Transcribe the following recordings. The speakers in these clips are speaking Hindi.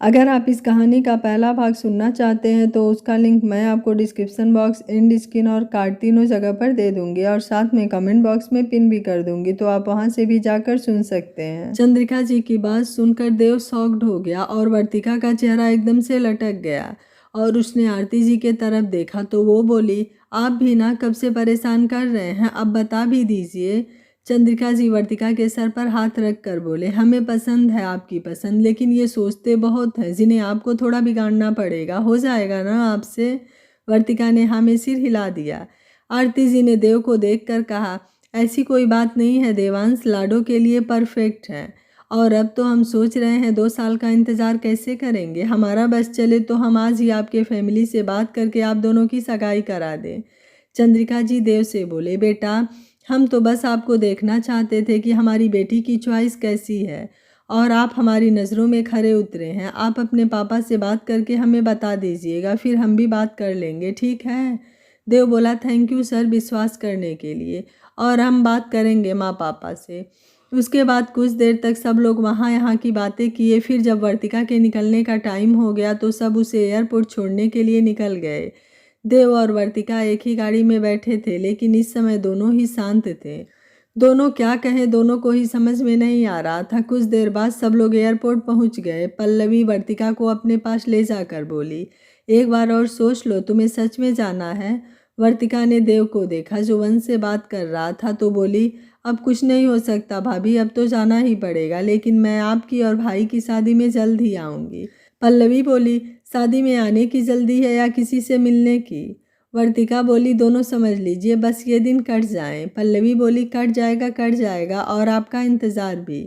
अगर आप इस कहानी का पहला भाग सुनना चाहते हैं तो उसका लिंक मैं आपको डिस्क्रिप्शन बॉक्स, एंड स्क्रीन और कार्ड तीनों जगह पर दे दूंगी और साथ में कमेंट बॉक्स में पिन भी कर दूंगी, तो आप वहां से भी जाकर सुन सकते हैं। चंद्रिका जी की बात सुनकर देव शॉक्ड हो गया और वर्तिका का चेहरा एकदम से लटक गया और उसने आरती जी के तरफ देखा तो वो बोली, आप भी ना कब से परेशान कर रहे हैं, अब बता भी दीजिए। चंद्रिका जी वर्तिका के सर पर हाथ रख कर बोले, हमें पसंद है आपकी पसंद, लेकिन ये सोचते बहुत हैं जिन्हें आपको थोड़ा बिगाड़ना पड़ेगा, हो जाएगा ना आपसे। वर्तिका ने हाँ में सिर हिला दिया। आरती जी ने देव को देखकर कहा, ऐसी कोई बात नहीं है देवांश, लाडो के लिए परफेक्ट है। और अब तो हम सोच रहे हैं 2 साल का इंतज़ार कैसे करेंगे। हमारा बस चले तो हम आज ही आपके फैमिली से बात करके आप दोनों की सगाई करा दें। चंद्रिका जी देव से बोले, बेटा हम तो बस आपको देखना चाहते थे कि हमारी बेटी की चॉइस कैसी है और आप हमारी नज़रों में खरे उतरे हैं। आप अपने पापा से बात करके हमें बता दीजिएगा, फिर हम भी बात कर लेंगे, ठीक है। देव बोला, थैंक यू सर विश्वास करने के लिए, और हम बात करेंगे माँ पापा से। उसके बाद कुछ देर तक सब लोग वहाँ यहाँ की बातें किए। फिर जब वर्तिका के निकलने का टाइम हो गया तो सब उसे एयरपोर्ट छोड़ने के लिए निकल गए। देव और वर्तिका एक ही गाड़ी में बैठे थे, लेकिन इस समय दोनों ही शांत थे। दोनों क्या कहें दोनों को ही समझ में नहीं आ रहा था। कुछ देर बाद सब लोग एयरपोर्ट पहुंच गए। पल्लवी वर्तिका को अपने पास ले जाकर बोली, एक बार और सोच लो, तुम्हें सच में जाना है। वर्तिका ने देव को देखा जो वंश से बात कर रहा था तो बोली, अब कुछ नहीं हो सकता भाभी, अब तो जाना ही पड़ेगा, लेकिन मैं आपकी और भाई की शादी में जल्द ही आऊँगी। पल्लवी बोली, शादी में आने की जल्दी है या किसी से मिलने की। वर्तिका बोली, दोनों समझ लीजिए, बस ये दिन कट जाए। पल्लवी बोली, कट जाएगा और आपका इंतज़ार भी।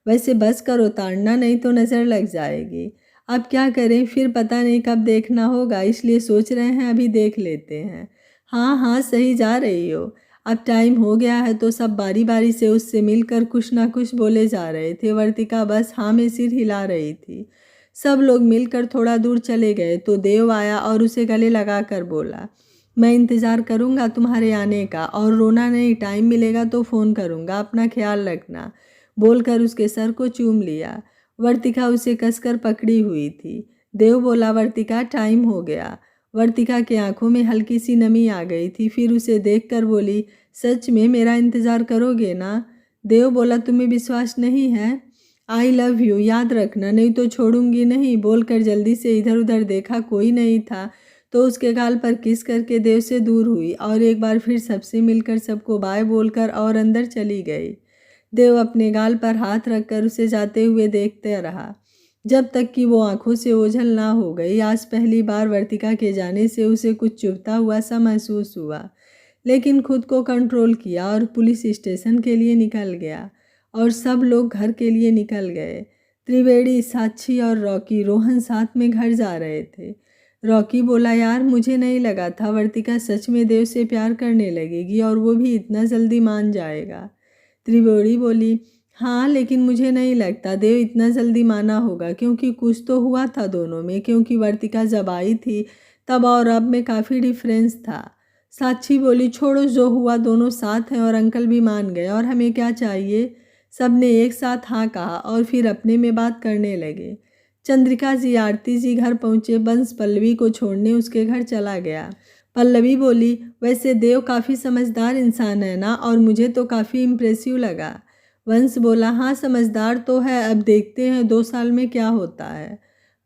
वैसे बस करो ताड़ना, नहीं तो नज़र लग जाएगी। अब क्या करें, फिर पता नहीं कब देखना होगा, इसलिए सोच रहे हैं अभी देख लेते हैं। हाँ हाँ सही जा रही हो। अब टाइम हो गया है तो सब बारी बारी से उससे मिलकर कुछ ना कुछ बोले जा रहे थे। वर्तिका बस हाँ में सिर हिला रही थी। सब लोग मिलकर थोड़ा दूर चले गए तो देव आया और उसे गले लगाकर बोला, मैं इंतज़ार करूँगा तुम्हारे आने का, और रोना नहीं, टाइम मिलेगा तो फ़ोन करूँगा, अपना ख्याल रखना, बोलकर उसके सर को चूम लिया। वर्तिका उसे कसकर पकड़ी हुई थी। देव बोला, वर्तिका टाइम हो गया। वर्तिका के आंखों में हल्की सी नमी आ गई थी। फिर उसे देखकर बोली, सच में मेरा इंतज़ार करोगे ना। देव बोला, तुम्हें विश्वास नहीं है। आई लव यू, याद रखना, नहीं तो छोड़ूंगी नहीं। बोलकर जल्दी से इधर उधर देखा, कोई नहीं था तो उसके गाल पर किस करके देव से दूर हुई और एक बार फिर सबसे मिलकर सबको बाय बोलकर और अंदर चली गई। देव अपने गाल पर हाथ रखकर उसे जाते हुए देखते रहा जब तक कि वो आंखों से ओझल ना हो गई। आज पहली बार वर्तिका के जाने से उसे कुछ चुभता हुआ सा महसूस हुआ, लेकिन खुद को कंट्रोल किया और पुलिस स्टेशन के लिए निकल गया और सब लोग घर के लिए निकल गए। त्रिवेणी, साक्षी और रॉकी रोहन साथ में घर जा रहे थे। रॉकी बोला, यार मुझे नहीं लगा था वर्तिका सच में देव से प्यार करने लगेगी और वो भी इतना जल्दी मान जाएगा। त्रिवेणी बोली, हाँ लेकिन मुझे नहीं लगता देव इतना जल्दी माना होगा, क्योंकि कुछ तो हुआ था दोनों में, क्योंकि वर्तिका जब आई थी तब और अब में काफ़ी डिफरेंस था। साक्षी बोली, छोड़ो जो हुआ, दोनों साथ हैं और अंकल भी मान गए, और हमें क्या चाहिए। सबने एक साथ हाँ कहा और फिर अपने में बात करने लगे। चंद्रिका जी, आरती जी घर पहुँचे। बंस पल्लवी को छोड़ने उसके घर चला गया। पल्लवी बोली, वैसे देव काफ़ी समझदार इंसान है ना, और मुझे तो काफ़ी इम्प्रेसिव लगा। वंश बोला, हाँ समझदार तो है, अब देखते हैं 2 साल में क्या होता है।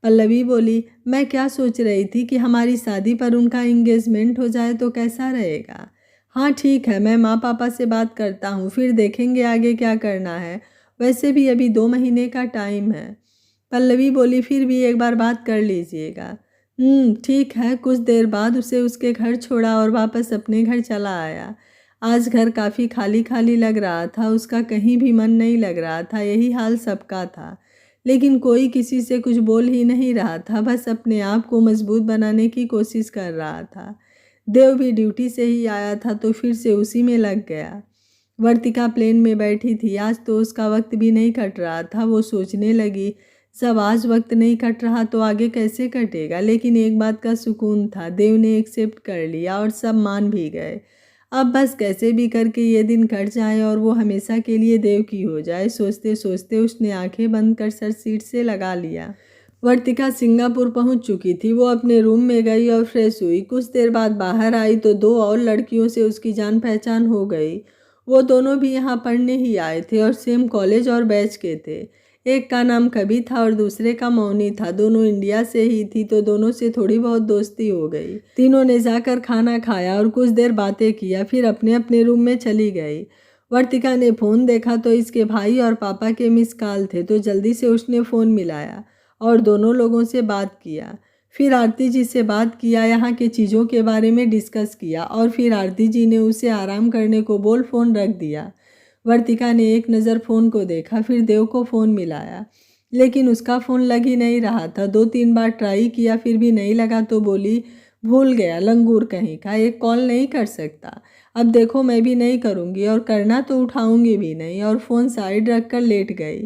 पल्लवी बोली, मैं क्या सोच रही थी कि हमारी शादी पर उनका इंगेजमेंट हो जाए तो कैसा रहेगा। हाँ ठीक है, मैं माँ पापा से बात करता हूँ, फिर देखेंगे आगे क्या करना है। वैसे भी अभी 2 महीने का टाइम है। पल्लवी बोली, फिर भी एक बार बात कर लीजिएगा। ठीक है। कुछ देर बाद उसे उसके घर छोड़ा और वापस अपने घर चला आया। आज घर काफ़ी खाली खाली लग रहा था, उसका कहीं भी मन नहीं लग रहा था। यही हाल सबका था, लेकिन कोई किसी से कुछ बोल ही नहीं रहा था, बस अपने आप को मजबूत बनाने की कोशिश कर रहा था। देव भी ड्यूटी से ही आया था तो फिर से उसी में लग गया। वर्तिका प्लेन में बैठी थी। आज तो उसका वक्त भी नहीं कट रहा था। वो सोचने लगी, सब आज वक्त नहीं कट रहा तो आगे कैसे कटेगा। लेकिन एक बात का सुकून था, देव ने एक्सेप्ट कर लिया और सब मान भी गए। अब बस कैसे भी करके ये दिन कट जाए और वो हमेशा के लिए देव की हो जाए। सोचते सोचते उसने आंखें बंद कर सर सीट से लगा लिया। वर्तिका सिंगापुर पहुंच चुकी थी। वो अपने रूम में गई और फ्रेश हुई। कुछ देर बाद बाहर आई तो 2 और लड़कियों से उसकी जान पहचान हो गई। वो दोनों भी यहाँ पढ़ने ही आए थे और सेम कॉलेज और बैच के थे। एक का नाम कभी था और दूसरे का मौनी था। दोनों इंडिया से ही थी तो दोनों से थोड़ी बहुत दोस्ती हो गई। तीनों ने जाकर खाना खाया और कुछ देर बातें किया, फिर अपने अपने रूम में चली गई। वर्तिका ने फ़ोन देखा तो इसके भाई और पापा के मिस कॉल थे, तो जल्दी से उसने फ़ोन मिलाया और दोनों लोगों से बात किया। फिर आरती जी से बात किया, यहाँ के चीज़ों के बारे में डिस्कस किया और फिर आरती जी ने उसे आराम करने को बोल फ़ोन रख दिया। वर्तिका ने एक नज़र फ़ोन को देखा, फिर देव को फ़ोन मिलाया, लेकिन उसका फ़ोन लग ही नहीं रहा था। 2-3 बार ट्राई किया, फिर भी नहीं लगा तो बोली, भूल गया लंगूर कहीं का, एक कॉल नहीं कर सकता। अब देखो मैं भी नहीं करूँगी और करना तो उठाऊँगी भी नहीं, और फ़ोन साइड रख कर लेट गई।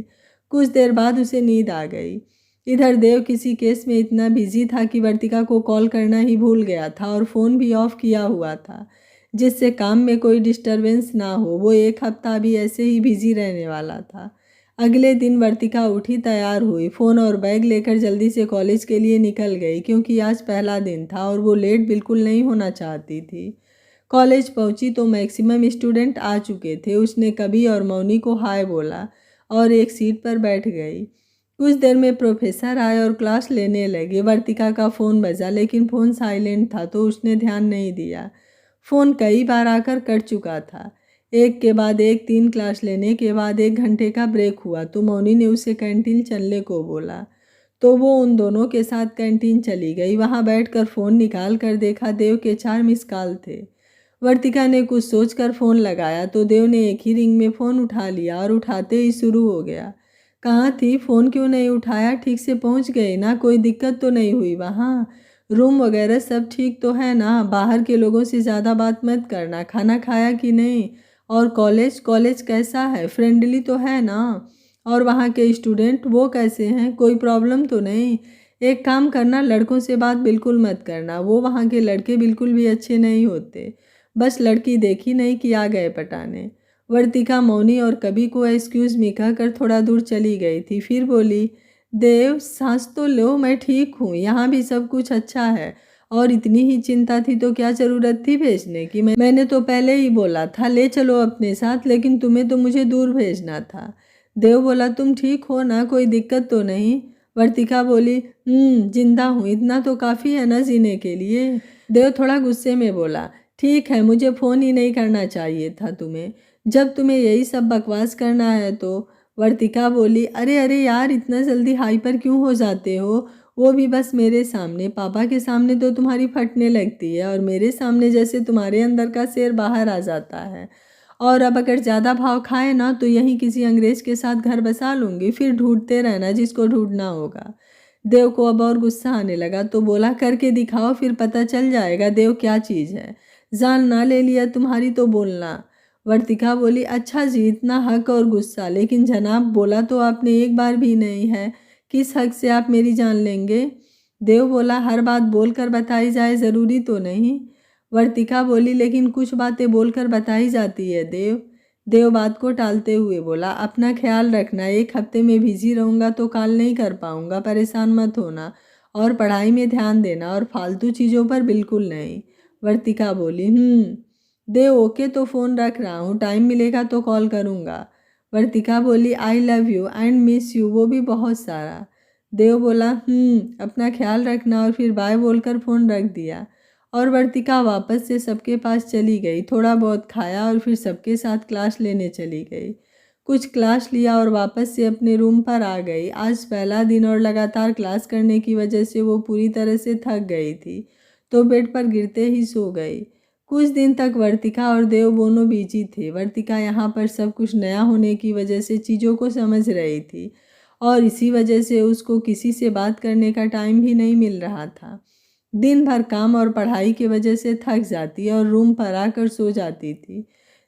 कुछ देर बाद उसे नींद आ गई। इधर देव किसी केस में इतना बिजी था कि वर्तिका को कॉल करना ही भूल गया था और फ़ोन भी ऑफ किया हुआ था, जिससे काम में कोई डिस्टरबेंस ना हो। वो एक हफ्ता भी ऐसे ही बिजी रहने वाला था। अगले दिन वर्तिका उठी, तैयार हुई, फ़ोन और बैग लेकर जल्दी से कॉलेज के लिए निकल गई, क्योंकि आज पहला दिन था और वो लेट बिल्कुल नहीं होना चाहती थी। कॉलेज पहुंची तो मैक्सिमम स्टूडेंट आ चुके थे। उसने कभी और मौनी को हाय बोला और एक सीट पर बैठ गई। कुछ देर में प्रोफेसर आए और क्लास लेने लगे। वर्तिका का फ़ोन बजा, लेकिन फ़ोन साइलेंट था तो उसने ध्यान नहीं दिया। फ़ोन कई बार आकर कट चुका था। एक के बाद एक 3 क्लास लेने के बाद 1 घंटे का ब्रेक हुआ तो मौनी ने उसे कैंटीन चलने को बोला, तो वो उन दोनों के साथ कैंटीन चली गई। वहाँ बैठकर फ़ोन निकाल कर देखा, देव के 4 मिस कॉल थे। वर्तिका ने कुछ सोचकर फ़ोन लगाया तो देव ने एक ही रिंग में फ़ोन उठा लिया और उठाते ही शुरू हो गया। कहाँ थी? फ़ोन क्यों नहीं उठाया? ठीक से पहुँच गई ना? कोई दिक्कत तो नहीं हुई वहाँ? रूम वगैरह सब ठीक तो है ना? बाहर के लोगों से ज़्यादा बात मत करना। खाना खाया कि नहीं? और कॉलेज कॉलेज कैसा है? फ्रेंडली तो है ना? और वहाँ के स्टूडेंट वो कैसे हैं? कोई प्रॉब्लम तो नहीं? एक काम करना, लड़कों से बात बिल्कुल मत करना। वो वहाँ के लड़के बिल्कुल भी अच्छे नहीं होते। बस लड़की देखी नहीं कि आ गए पटाने। वर्तिका मौनी और कभी को एक्सक्यूज़ मी कहकर थोड़ा दूर चली गई थी। फिर बोली, देव सांस तो लो, मैं ठीक हूँ, यहाँ भी सब कुछ अच्छा है। और इतनी ही चिंता थी तो क्या ज़रूरत थी भेजने की? मैंने तो पहले ही बोला था ले चलो अपने साथ, लेकिन तुम्हें तो मुझे दूर भेजना था। देव बोला, तुम ठीक हो ना? कोई दिक्कत तो नहीं? वर्तिका बोली, जिंदा हूँ, इतना तो काफ़ी है ना जीने के लिए। देव थोड़ा गुस्से में बोला, ठीक है, मुझे फ़ोन ही नहीं करना चाहिए था तुम्हें, जब तुम्हें यही सब बकवास करना है तो। वर्तिका बोली, अरे अरे यार, इतना जल्दी हाइपर क्यों हो जाते हो? वो भी बस मेरे सामने। पापा के सामने तो तुम्हारी फटने लगती है और मेरे सामने जैसे तुम्हारे अंदर का शेर बाहर आ जाता है। और अब अगर ज़्यादा भाव खाए ना तो यहीं किसी अंग्रेज के साथ घर बसा लूँगी, फिर ढूंढते रहना जिसको ढूंढना होगा। देव को अब और गुस्सा आने लगा तो बोला, करके दिखाओ, फिर पता चल जाएगा देव क्या चीज़ है। जान ना ले लिया तुम्हारी तो बोलना। वर्तिका बोली, अच्छा जी, इतना हक और गुस्सा, लेकिन जनाब बोला तो आपने एक बार भी नहीं है, किस हक से आप मेरी जान लेंगे? देव बोला, हर बात बोलकर बताई जाए ज़रूरी तो नहीं। वर्तिका बोली, लेकिन कुछ बातें बोलकर बताई जाती है देव। देव बात को टालते हुए बोला, अपना ख्याल रखना, 1 हफ्ते में बिजी रहूँगा तो कॉल नहीं कर पाऊँगा, परेशान मत होना, और पढ़ाई में ध्यान देना और फालतू चीज़ों पर बिल्कुल नहीं। वर्तिका बोली, देव ओके, तो फ़ोन रख रहा हूँ, टाइम मिलेगा तो कॉल करूँगा। वर्तिका बोली, I love you and miss you, वो भी बहुत सारा। देव बोला, अपना ख्याल रखना, और फिर बाय बोलकर फ़ोन रख दिया। और वर्तिका वापस से सबके पास चली गई। थोड़ा बहुत खाया और फिर सबके साथ क्लास लेने चली गई। कुछ क्लास लिया और वापस से अपने रूम पर आ गई। आज पहला दिन और लगातार क्लास करने की वजह से वो पूरी तरह से थक गई थी, तो बेड पर गिरते ही सो गई। कुछ दिन तक वर्तिका और देव दोनों बिजी थे। वर्तिका यहाँ पर सब कुछ नया होने की वजह से चीज़ों को समझ रही थी और इसी वजह से उसको किसी से बात करने का टाइम भी नहीं मिल रहा था। दिन भर काम और पढ़ाई की वजह से थक जाती और रूम पर आकर सो जाती थी।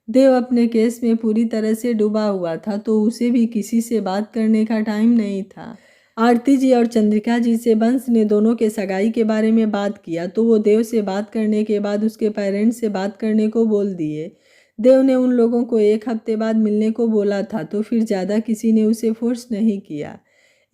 देव अपने केस में पूरी तरह से डूबा हुआ था, तो उसे भी किसी से बात करने का टाइम नहीं था। आरती जी और चंद्रिका जी से बंस ने दोनों के सगाई के बारे में बात किया, तो वो देव से बात करने के बाद उसके पेरेंट्स से बात करने को बोल दिए। देव ने उन लोगों को 1 हफ्ते बाद मिलने को बोला था, तो फिर ज़्यादा किसी ने उसे फोर्स नहीं किया।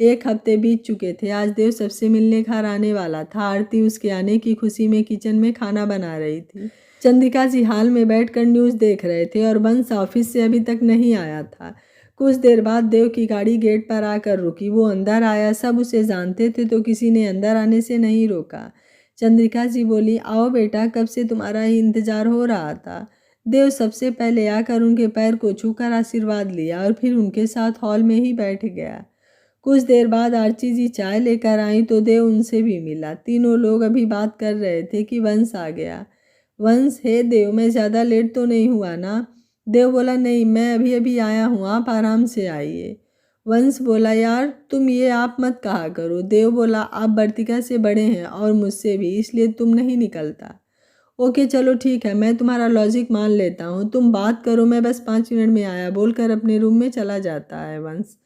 1 हफ्ते बीत चुके थे। आज देव सबसे मिलने घर आने वाला था। आरती उसके आने की खुशी में किचन में खाना बना रही थी। चंद्रिका जी हॉल में बैठकर न्यूज़ देख रहे थे और वंश ऑफिस से अभी तक नहीं आया था। कुछ देर बाद देव की गाड़ी गेट पर आकर रुकी। वो अंदर आया। सब उसे जानते थे तो किसी ने अंदर आने से नहीं रोका। चंद्रिका जी बोली, आओ बेटा, कब से तुम्हारा ही इंतजार हो रहा था। देव सबसे पहले आकर उनके पैर को छूकर आशीर्वाद लिया और फिर उनके साथ हॉल में ही बैठ गया। कुछ देर बाद आर्ची जी चाय लेकर आई तो देव उनसे भी मिला। तीनों लोग अभी बात कर रहे थे कि वंश आ गया। वंश, हे देव, मैं ज़्यादा लेट तो नहीं हुआ ना? देव बोला, नहीं, मैं अभी अभी आया हूँ, आप आराम से आइए। वंश बोला, यार तुम ये आप मत कहा करो। देव बोला, आप वर्तिका से बड़े हैं और मुझसे भी, इसलिए तुम नहीं निकलता। ओके चलो ठीक है, मैं तुम्हारा लॉजिक मान लेता हूँ, तुम बात करो, मैं बस 5 मिनट में आया बोलकर अपने रूम में चला जाता है वंश।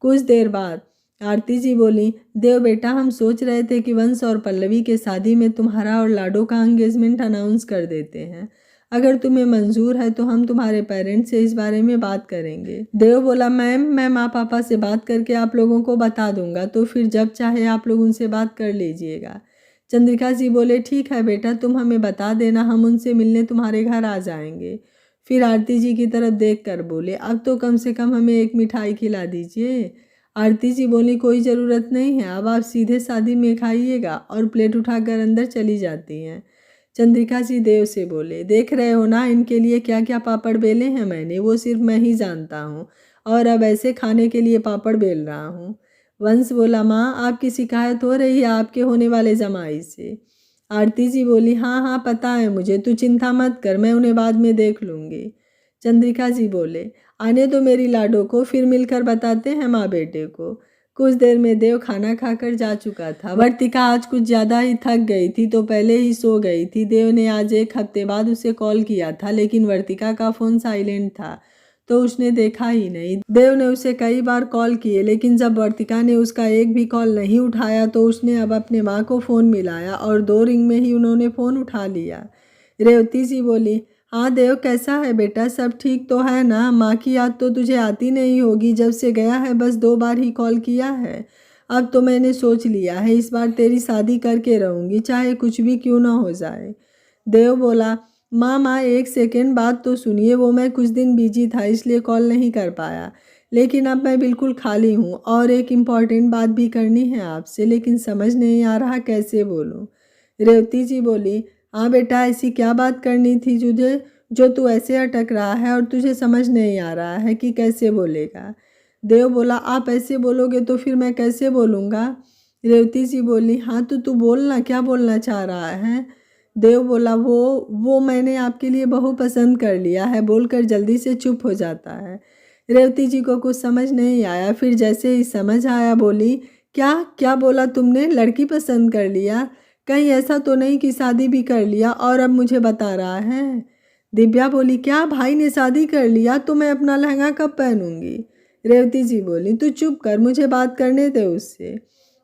कुछ देर बाद आरती जी बोली, देव बेटा, हम सोच रहे थे कि वंश और पल्लवी के शादी में तुम्हारा और लाडो का एंगेजमेंट अनाउंस कर देते हैं। अगर तुम्हें मंजूर है तो हम तुम्हारे पेरेंट्स से इस बारे में बात करेंगे। देव बोला, मैम, मैं माँ पापा से बात करके आप लोगों को बता दूंगा, तो फिर जब चाहे आप लोग उनसे बात कर लीजिएगा। चंद्रिका जी बोले, ठीक है बेटा, तुम हमें बता देना, हम उनसे मिलने तुम्हारे घर आ जाएंगे। फिर आरती जी की तरफ देख कर बोले, अब तो कम से कम हमें एक मिठाई खिला दीजिए। आरती जी बोली, कोई ज़रूरत नहीं है, अब आप सीधे शादी में खाइएगा, और प्लेट उठाकर अंदर चली जाती हैं। चंद्रिका जी देव से बोले, देख रहे हो ना इनके लिए क्या क्या पापड़ बेले हैं मैंने, वो सिर्फ मैं ही जानता हूँ, और अब ऐसे खाने के लिए पापड़ बेल रहा हूँ। वंश बोला, माँ, आपकी शिकायत हो रही है आपके होने वाले जमाई से। आरती जी बोली, हाँ हाँ पता है मुझे, तू चिंता मत कर, मैं उन्हें बाद में देख लूँगी। चंद्रिका जी बोले, आने दो मेरी लाडो को, फिर मिलकर बताते हैं माँ बेटे को। कुछ देर में देव खाना खाकर जा चुका था। वर्तिका आज कुछ ज़्यादा ही थक गई थी तो पहले ही सो गई थी। देव ने आज 1 हफ्ते बाद उसे कॉल किया था, लेकिन वर्तिका का फ़ोन साइलेंट था तो उसने देखा ही नहीं। देव ने उसे कई बार कॉल किए, लेकिन जब वर्तिका ने उसका एक भी कॉल नहीं उठाया तो उसने अब अपने माँ को फ़ोन मिलाया और 2 रिंग में ही उन्होंने फ़ोन उठा लिया। रेवती जी बोली, हाँ देव, कैसा है बेटा, सब ठीक तो है ना? माँ की याद तो तुझे आती नहीं होगी, जब से गया है बस 2 बार ही कॉल किया है। अब तो मैंने सोच लिया है इस बार तेरी शादी करके रहूँगी, चाहे कुछ भी क्यों ना हो जाए। देव बोला, माँ 1 सेकेंड बात तो सुनिए, वो मैं कुछ दिन बिजी था इसलिए कॉल नहीं कर पाया, लेकिन अब मैं बिल्कुल खाली हूँ और एक इम्पॉर्टेंट बात भी करनी है आपसे, लेकिन समझ नहीं आ रहा कैसे बोलूँ। रेवती जी बोली, हाँ बेटा, ऐसी क्या बात करनी थी तुझे जो तू ऐसे अटक रहा है और तुझे समझ नहीं आ रहा है कि कैसे बोलेगा। देव बोला, आप ऐसे बोलोगे तो फिर मैं कैसे बोलूँगा। रेवती जी बोली, हाँ तो तू बोलना, क्या बोलना चाह रहा है। देव बोला, वो मैंने आपके लिए बहू पसंद कर लिया है बोलकर जल्दी से चुप हो जाता है। रेवती जी को कुछ समझ नहीं आया, फिर जैसे ही समझ आया बोली, क्या क्या बोला तुमने, लड़की पसंद कर लिया? कहीं ऐसा तो नहीं कि शादी भी कर लिया और अब मुझे बता रहा है। दिव्या बोली, क्या भाई ने शादी कर लिया तो मैं अपना लहंगा कब पहनूंगी। रेवती जी बोली, तू चुप कर, मुझे बात करने दे उससे।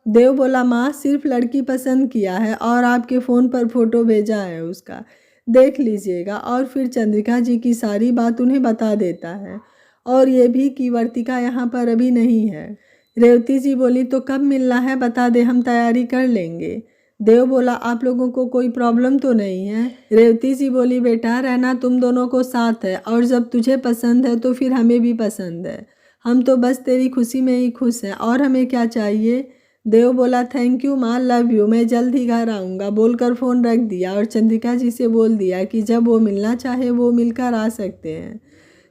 देव बोला, माँ, सिर्फ लड़की पसंद किया है और आपके फ़ोन पर फोटो भेजा है उसका, देख लीजिएगा। और फिर चंद्रिका जी की सारी बात उन्हें बता देता है, और ये भी कि वर्तिका यहाँ पर अभी नहीं है। रेवती जी बोली, तो कब मिलना है बता दे, हम तैयारी कर लेंगे। देव बोला, आप लोगों को कोई प्रॉब्लम तो नहीं है। रेवती जी बोली, बेटा, रहना तुम दोनों को साथ है, और जब तुझे पसंद है तो फिर हमें भी पसंद है, हम तो बस तेरी खुशी में ही खुश हैं, और हमें क्या चाहिए। देव बोला, थैंक यू माँ, लव यू, मैं जल्द ही घर आऊँगा बोलकर फ़ोन रख दिया और चंद्रिका जी से बोल दिया कि जब वो मिलना चाहे वो मिलकर आ सकते हैं।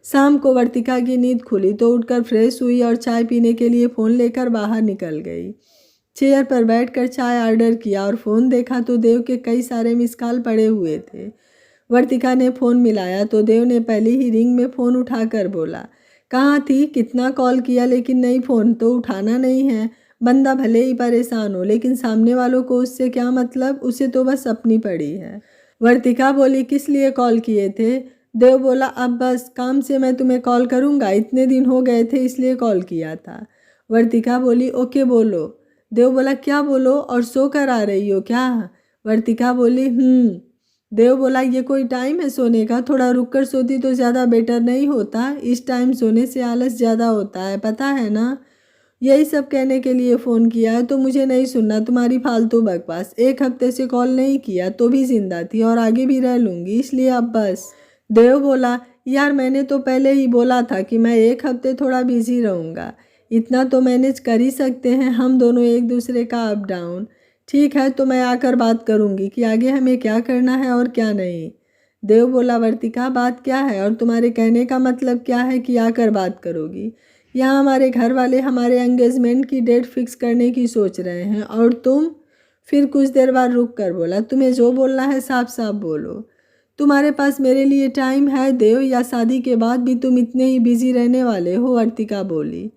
शाम को वर्तिका की नींद खुली तो उठकर फ्रेश हुई और चाय पीने के लिए फ़ोन लेकर बाहर निकल गई। चेयर पर बैठकर चाय ऑर्डर किया और फ़ोन देखा तो देव के कई सारे मिस कॉल पड़े हुए थे। वर्तिका ने फ़ोन मिलाया तो देव ने पहली ही रिंग में फ़ोन उठाकर बोला, कहाँ थी, कितना कॉल किया लेकिन नहीं, फ़ोन तो उठाना नहीं है। बंदा भले ही परेशान हो लेकिन सामने वालों को उससे क्या मतलब, उसे तो बस अपनी पड़ी है। वर्तिका बोली, किस लिए कॉल किए थे। देव बोला, अब बस काम से मैं तुम्हें कॉल करूँगा, इतने दिन हो गए थे इसलिए कॉल किया था। वर्तिका बोली, ओके बोलो। देव बोला, क्या बोलो, और सो कर आ रही हो क्या। वर्तिका बोली, देव बोला, ये कोई टाइम है सोने का, थोड़ा रुक कर सोती तो ज़्यादा बेटर नहीं होता, इस टाइम सोने से आलस ज़्यादा होता है, पता है ना। यही सब कहने के लिए फ़ोन किया है तो मुझे नहीं सुनना तुम्हारी फालतू बकवास। 1 हफ्ते से कॉल नहीं किया तो भी जिंदा थी और आगे भी रह लूँगी, इसलिए अब बस। देव बोला, यार मैंने तो पहले ही बोला था कि मैं 1 हफ्ते थोड़ा बिजी रहूँगा। इतना तो मैनेज कर ही सकते हैं हम दोनों एक दूसरे का अप डाउन। ठीक है तो मैं आकर बात करूँगी कि आगे हमें क्या करना है और क्या नहीं। देव बोला, वर्तिका बात क्या है और तुम्हारे कहने का मतलब क्या है कि आकर बात करोगी? यहाँ हमारे घर वाले हमारे एंगेजमेंट की डेट फिक्स करने की सोच रहे हैं और तुम? फिर कुछ देर बाद रुक कर बोला, तुम्हें जो बोलना है साफ साफ बोलो। तुम्हारे पास मेरे लिए टाइम है देव, या शादी के बाद भी तुम इतने ही बिजी रहने वाले हो? वर्तिका बोली।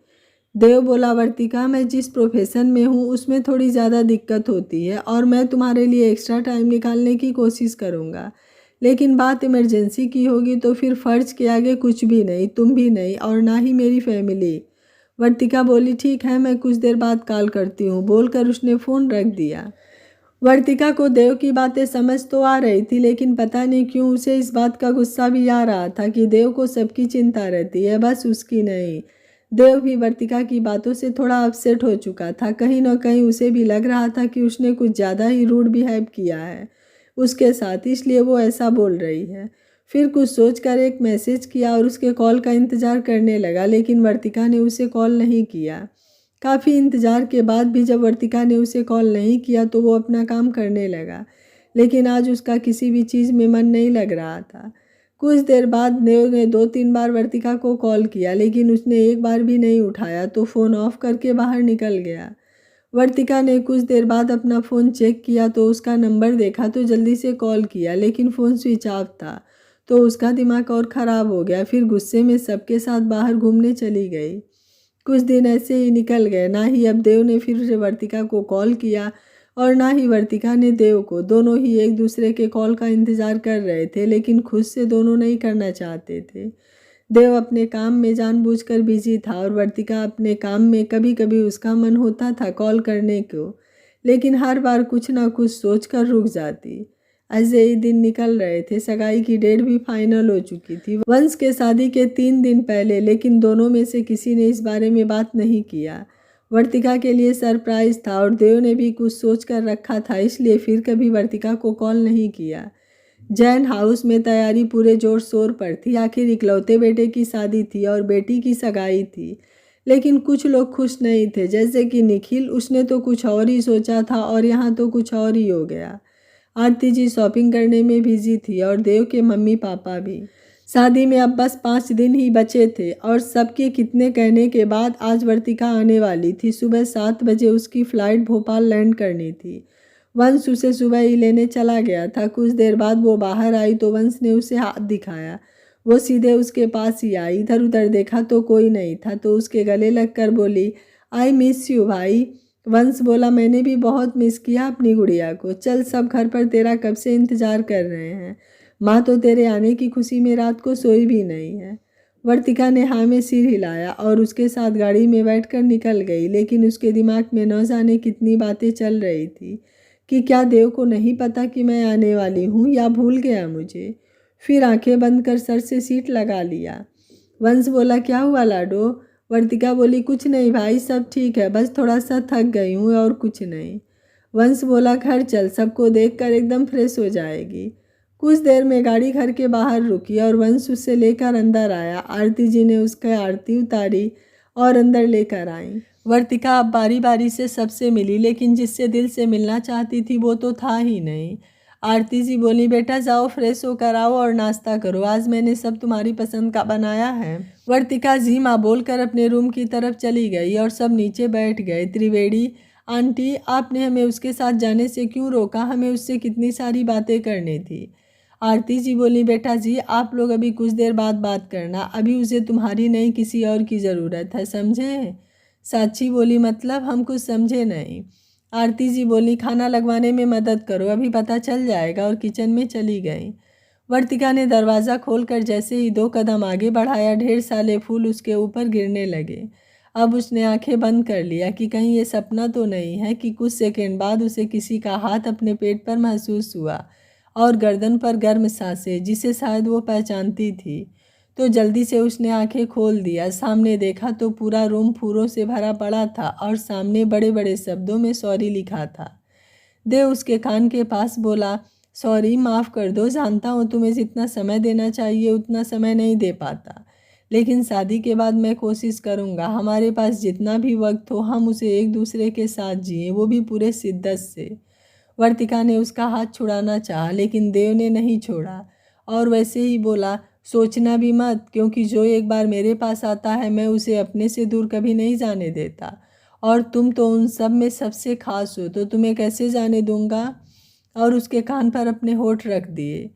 देव बोला, वर्तिका मैं जिस प्रोफेशन में हूँ उसमें थोड़ी ज़्यादा दिक्कत होती है और मैं तुम्हारे लिए एक्स्ट्रा टाइम निकालने की कोशिश करूँगा, लेकिन बात इमरजेंसी की होगी तो फिर फ़र्ज के आगे कुछ भी नहीं, तुम भी नहीं और ना ही मेरी फैमिली। वर्तिका बोली, ठीक है मैं कुछ देर बाद कॉल करती हूँ, बोलकर उसने फ़ोन रख दिया। वर्तिका को देव की बातें समझ तो आ रही थी, लेकिन पता नहीं क्यों उसे इस बात का गुस्सा भी आ रहा था कि देव को सबकी चिंता रहती है, बस उसकी नहीं। देव भी वर्तिका की बातों से थोड़ा अपसेट हो चुका था। कहीं न कहीं उसे भी लग रहा था कि उसने कुछ ज़्यादा ही रूड बिहेव किया है उसके साथ, इसलिए वो ऐसा बोल रही है। फिर कुछ सोचकर एक मैसेज किया और उसके कॉल का इंतज़ार करने लगा, लेकिन वर्तिका ने उसे कॉल नहीं किया। काफ़ी इंतज़ार के बाद भी जब वर्तिका ने उसे कॉल नहीं किया तो वो अपना काम करने लगा, लेकिन आज उसका किसी भी चीज़ में मन नहीं लग रहा था। कुछ देर बाद देव ने 2-3 बार वर्तिका को कॉल किया, लेकिन उसने एक बार भी नहीं उठाया तो फ़ोन ऑफ करके बाहर निकल गया। वर्तिका ने कुछ देर बाद अपना फ़ोन चेक किया तो उसका नंबर देखा तो जल्दी से कॉल किया, लेकिन फ़ोन स्विच ऑफ था तो उसका दिमाग और ख़राब हो गया। फिर गुस्से में सबके साथ बाहर घूमने चली गई। कुछ दिन ऐसे ही निकल गए। ना ही अब देव ने फिर से वर्तिका को कॉल किया और ना ही वर्तिका ने देव को। दोनों ही एक दूसरे के कॉल का इंतज़ार कर रहे थे, लेकिन खुद से दोनों नहीं करना चाहते थे। देव अपने काम में जानबूझकर बिजी था और वर्तिका अपने काम में। कभी कभी उसका मन होता था कॉल करने को, लेकिन हर बार कुछ ना कुछ सोचकर रुक जाती। ऐसे ही दिन निकल रहे थे। सगाई की डेट भी फाइनल हो चुकी थी, वंश के शादी के 3 दिन पहले, लेकिन दोनों में से किसी ने इस बारे में बात नहीं किया। वर्तिका के लिए सरप्राइज था और देव ने भी कुछ सोच कर रखा था, इसलिए फिर कभी वर्तिका को कॉल नहीं किया। जैन हाउस में तैयारी पूरे जोर शोर पर थी। आखिर इकलौते बेटे की शादी थी और बेटी की सगाई थी, लेकिन कुछ लोग खुश नहीं थे, जैसे कि निखिल। उसने तो कुछ और ही सोचा था और यहाँ तो कुछ और ही हो गया। आरती जी शॉपिंग करने में बिजी थी और देव के मम्मी पापा भी। शादी में अब बस 5 दिन ही बचे थे और सबके कितने कहने के बाद आज वर्तिका आने वाली थी। सुबह 7 बजे उसकी फ़्लाइट भोपाल लैंड करनी थी। वंश उसे सुबह ही लेने चला गया था। कुछ देर बाद वो बाहर आई तो वंश ने उसे हाथ दिखाया। वो सीधे उसके पास ही आई। इधर उधर देखा तो कोई नहीं था तो उसके गले लगकर बोली, आई मिस यू भाई। वंश बोला, मैंने भी बहुत मिस किया अपनी गुड़िया को। चल, सब घर पर तेरा कब से इंतज़ार कर रहे हैं। माँ तो तेरे आने की खुशी में रात को सोई भी नहीं है। वर्तिका ने हाँ में सिर हिलाया और उसके साथ गाड़ी में बैठकर निकल गई, लेकिन उसके दिमाग में न जाने कितनी बातें चल रही थी कि क्या देव को नहीं पता कि मैं आने वाली हूँ, या भूल गया मुझे। फिर आंखें बंद कर सर से सीट लगा लिया। वंश बोला, क्या हुआ लाडो? वर्तिका बोली, कुछ नहीं भाई, सब ठीक है, बस थोड़ा सा थक गई हूँ और कुछ नहीं। वंश बोला, घर चल, सबको देखकर एकदम फ्रेश हो जाएगी। कुछ देर में गाड़ी घर के बाहर रुकी और वंश उसे लेकर अंदर आया। आरती जी ने उसका आरती उतारी और अंदर लेकर आई। वर्तिका अब बारी बारी से सबसे मिली, लेकिन जिससे दिल से मिलना चाहती थी वो तो था ही नहीं। आरती जी बोली, बेटा जाओ फ्रेश होकर आओ और नाश्ता करो, आज मैंने सब तुम्हारी पसंद का बनाया है। वर्तिका जी माँ बोलकर अपने रूम की तरफ चली गई और सब नीचे बैठ गए। त्रिवेणी आंटी, आपने हमें उसके साथ जाने से क्यों रोका? हमें उससे कितनी सारी बातें करनी थी। आरती जी बोली, बेटा जी आप लोग अभी कुछ देर बाद बात करना, अभी उसे तुम्हारी नहीं किसी और की ज़रूरत है, समझे? साक्षी बोली, मतलब? हम कुछ समझे नहीं। आरती जी बोली, खाना लगवाने में मदद करो, अभी पता चल जाएगा, और किचन में चली गई। वर्तिका ने दरवाज़ा खोलकर जैसे ही 2 कदम आगे बढ़ाया, ढेर सारे फूल उसके ऊपर गिरने लगे। अब उसने आंखें बंद कर लिया कि कहीं ये सपना तो नहीं है कि कुछ सेकंड बाद उसे किसी का हाथ अपने पेट पर महसूस हुआ और गर्दन पर गर्म सांसें, जिसे शायद वो पहचानती थी। तो जल्दी से उसने आंखें खोल दिया। सामने देखा तो पूरा रूम फूलों से भरा पड़ा था और सामने बड़े बड़े शब्दों में सॉरी लिखा था। देव उसके कान के पास बोला, सॉरी, माफ़ कर दो, जानता हूँ तुम्हें जितना समय देना चाहिए उतना समय नहीं दे पाता, लेकिन शादी के बाद मैं कोशिश करूँगा हमारे पास जितना भी वक्त हो हम उसे एक दूसरे के साथ जिए, वो भी पूरे शिद्दत से। वर्तिका ने उसका हाथ छुड़ाना चाहा लेकिन देव ने नहीं छोड़ा और वैसे ही बोला, सोचना भी मत, क्योंकि जो एक बार मेरे पास आता है मैं उसे अपने से दूर कभी नहीं जाने देता, और तुम तो उन सब में सबसे खास हो, तो तुम्हें कैसे जाने दूंगा। और उसके कान पर अपने होठ रख दिए।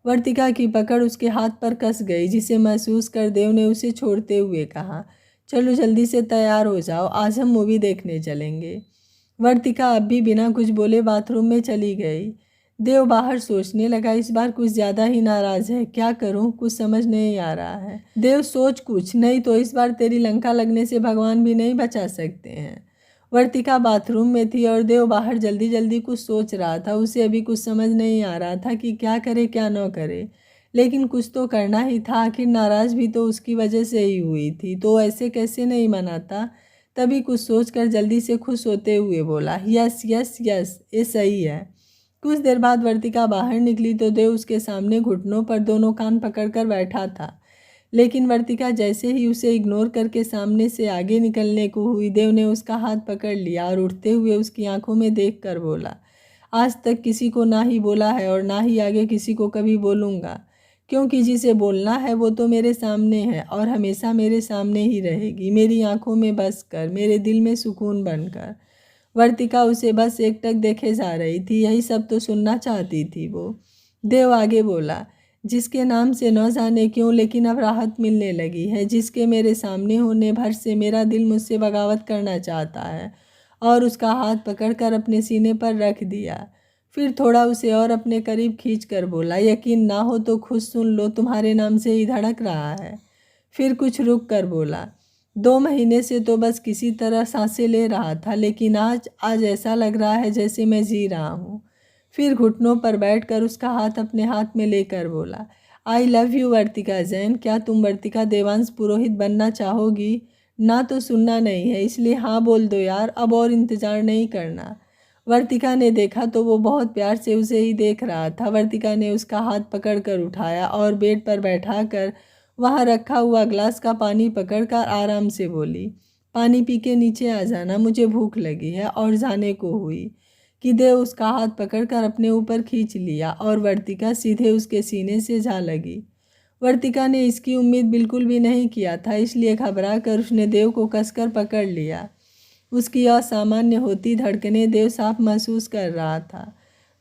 वर्तिका की पकड़ उसके हाथ पर कस गई, जिसे महसूस कर देव ने उसे छोड़ते हुए कहा, चलो जल्दी से तैयार हो जाओ, आज हम मूवी देखने चलेंगे। वर्तिका अब भी बिना कुछ बोले बाथरूम में चली गई। देव बाहर सोचने लगा, इस बार कुछ ज़्यादा ही नाराज़ है, क्या करूं, कुछ समझ नहीं आ रहा है। देव सोच कुछ, नहीं तो इस बार तेरी लंका लगने से भगवान भी नहीं बचा सकते हैं। वर्तिका बाथरूम में थी और देव बाहर जल्दी जल्दी कुछ सोच रहा था। उसे अभी कुछ समझ नहीं आ रहा था कि क्या करे क्या न करे, लेकिन कुछ तो करना ही था, आखिर नाराज़ भी तो उसकी वजह से ही हुई थी, तो ऐसे कैसे नहीं मनाता। तभी कुछ सोचकर जल्दी से खुश होते हुए बोला, यस यस यस, ये सही है। कुछ देर बाद वर्तिका बाहर निकली तो देव उसके सामने घुटनों पर दोनों कान पकड़कर बैठा था, लेकिन वर्तिका जैसे ही उसे इग्नोर करके सामने से आगे निकलने को हुई, देव ने उसका हाथ पकड़ लिया और उठते हुए उसकी आंखों में देखकर बोला, आज तक किसी को ना ही बोला है और ना ही आगे किसी को कभी बोलूँगा, क्योंकि जिसे बोलना है वो तो मेरे सामने है और हमेशा मेरे सामने ही रहेगी, मेरी आंखों में बस कर, मेरे दिल में सुकून बनकर। वर्तिका उसे बस एकटक देखे जा रही थी, यही सब तो सुनना चाहती थी वो। देव आगे बोला, जिसके नाम से न जाने क्यों लेकिन अब राहत मिलने लगी है, जिसके मेरे सामने होने भर से मेरा दिल मुझसे बगावत करना चाहता है, और उसका हाथ पकड़कर अपने सीने पर रख दिया। फिर थोड़ा उसे और अपने करीब खींचकर बोला, यकीन ना हो तो खुद सुन लो, तुम्हारे नाम से ही धड़क रहा है। फिर कुछ रुक कर बोला, 2 महीने से तो बस किसी तरह सांसें ले रहा था, लेकिन आज ऐसा लग रहा है जैसे मैं जी रहा हूँ। फिर घुटनों पर बैठकर उसका हाथ अपने हाथ में लेकर बोला, आई लव यू वर्तिका जैन, क्या तुम वर्तिका देवांश पुरोहित बनना चाहोगी। ना तो सुनना नहीं है, इसलिए हाँ बोल दो यार, अब और इंतज़ार नहीं करना। वर्तिका ने देखा तो वो बहुत प्यार से उसे ही देख रहा था। वर्तिका ने उसका हाथ पकड़कर उठाया और बेड पर बैठाकर वहाँ रखा हुआ ग्लास का पानी पकड़कर आराम से बोली, पानी पी के नीचे आ जाना, मुझे भूख लगी है। और जाने को हुई कि देव उसका हाथ पकड़कर अपने ऊपर खींच लिया और वर्तिका सीधे उसके सीने से जा लगी। वर्तिका ने इसकी उम्मीद बिल्कुल भी नहीं किया था, इसलिए घबरा कर उसने देव को कसकर पकड़ लिया। उसकी असामान्य होती धड़कनें देव साफ महसूस कर रहा था।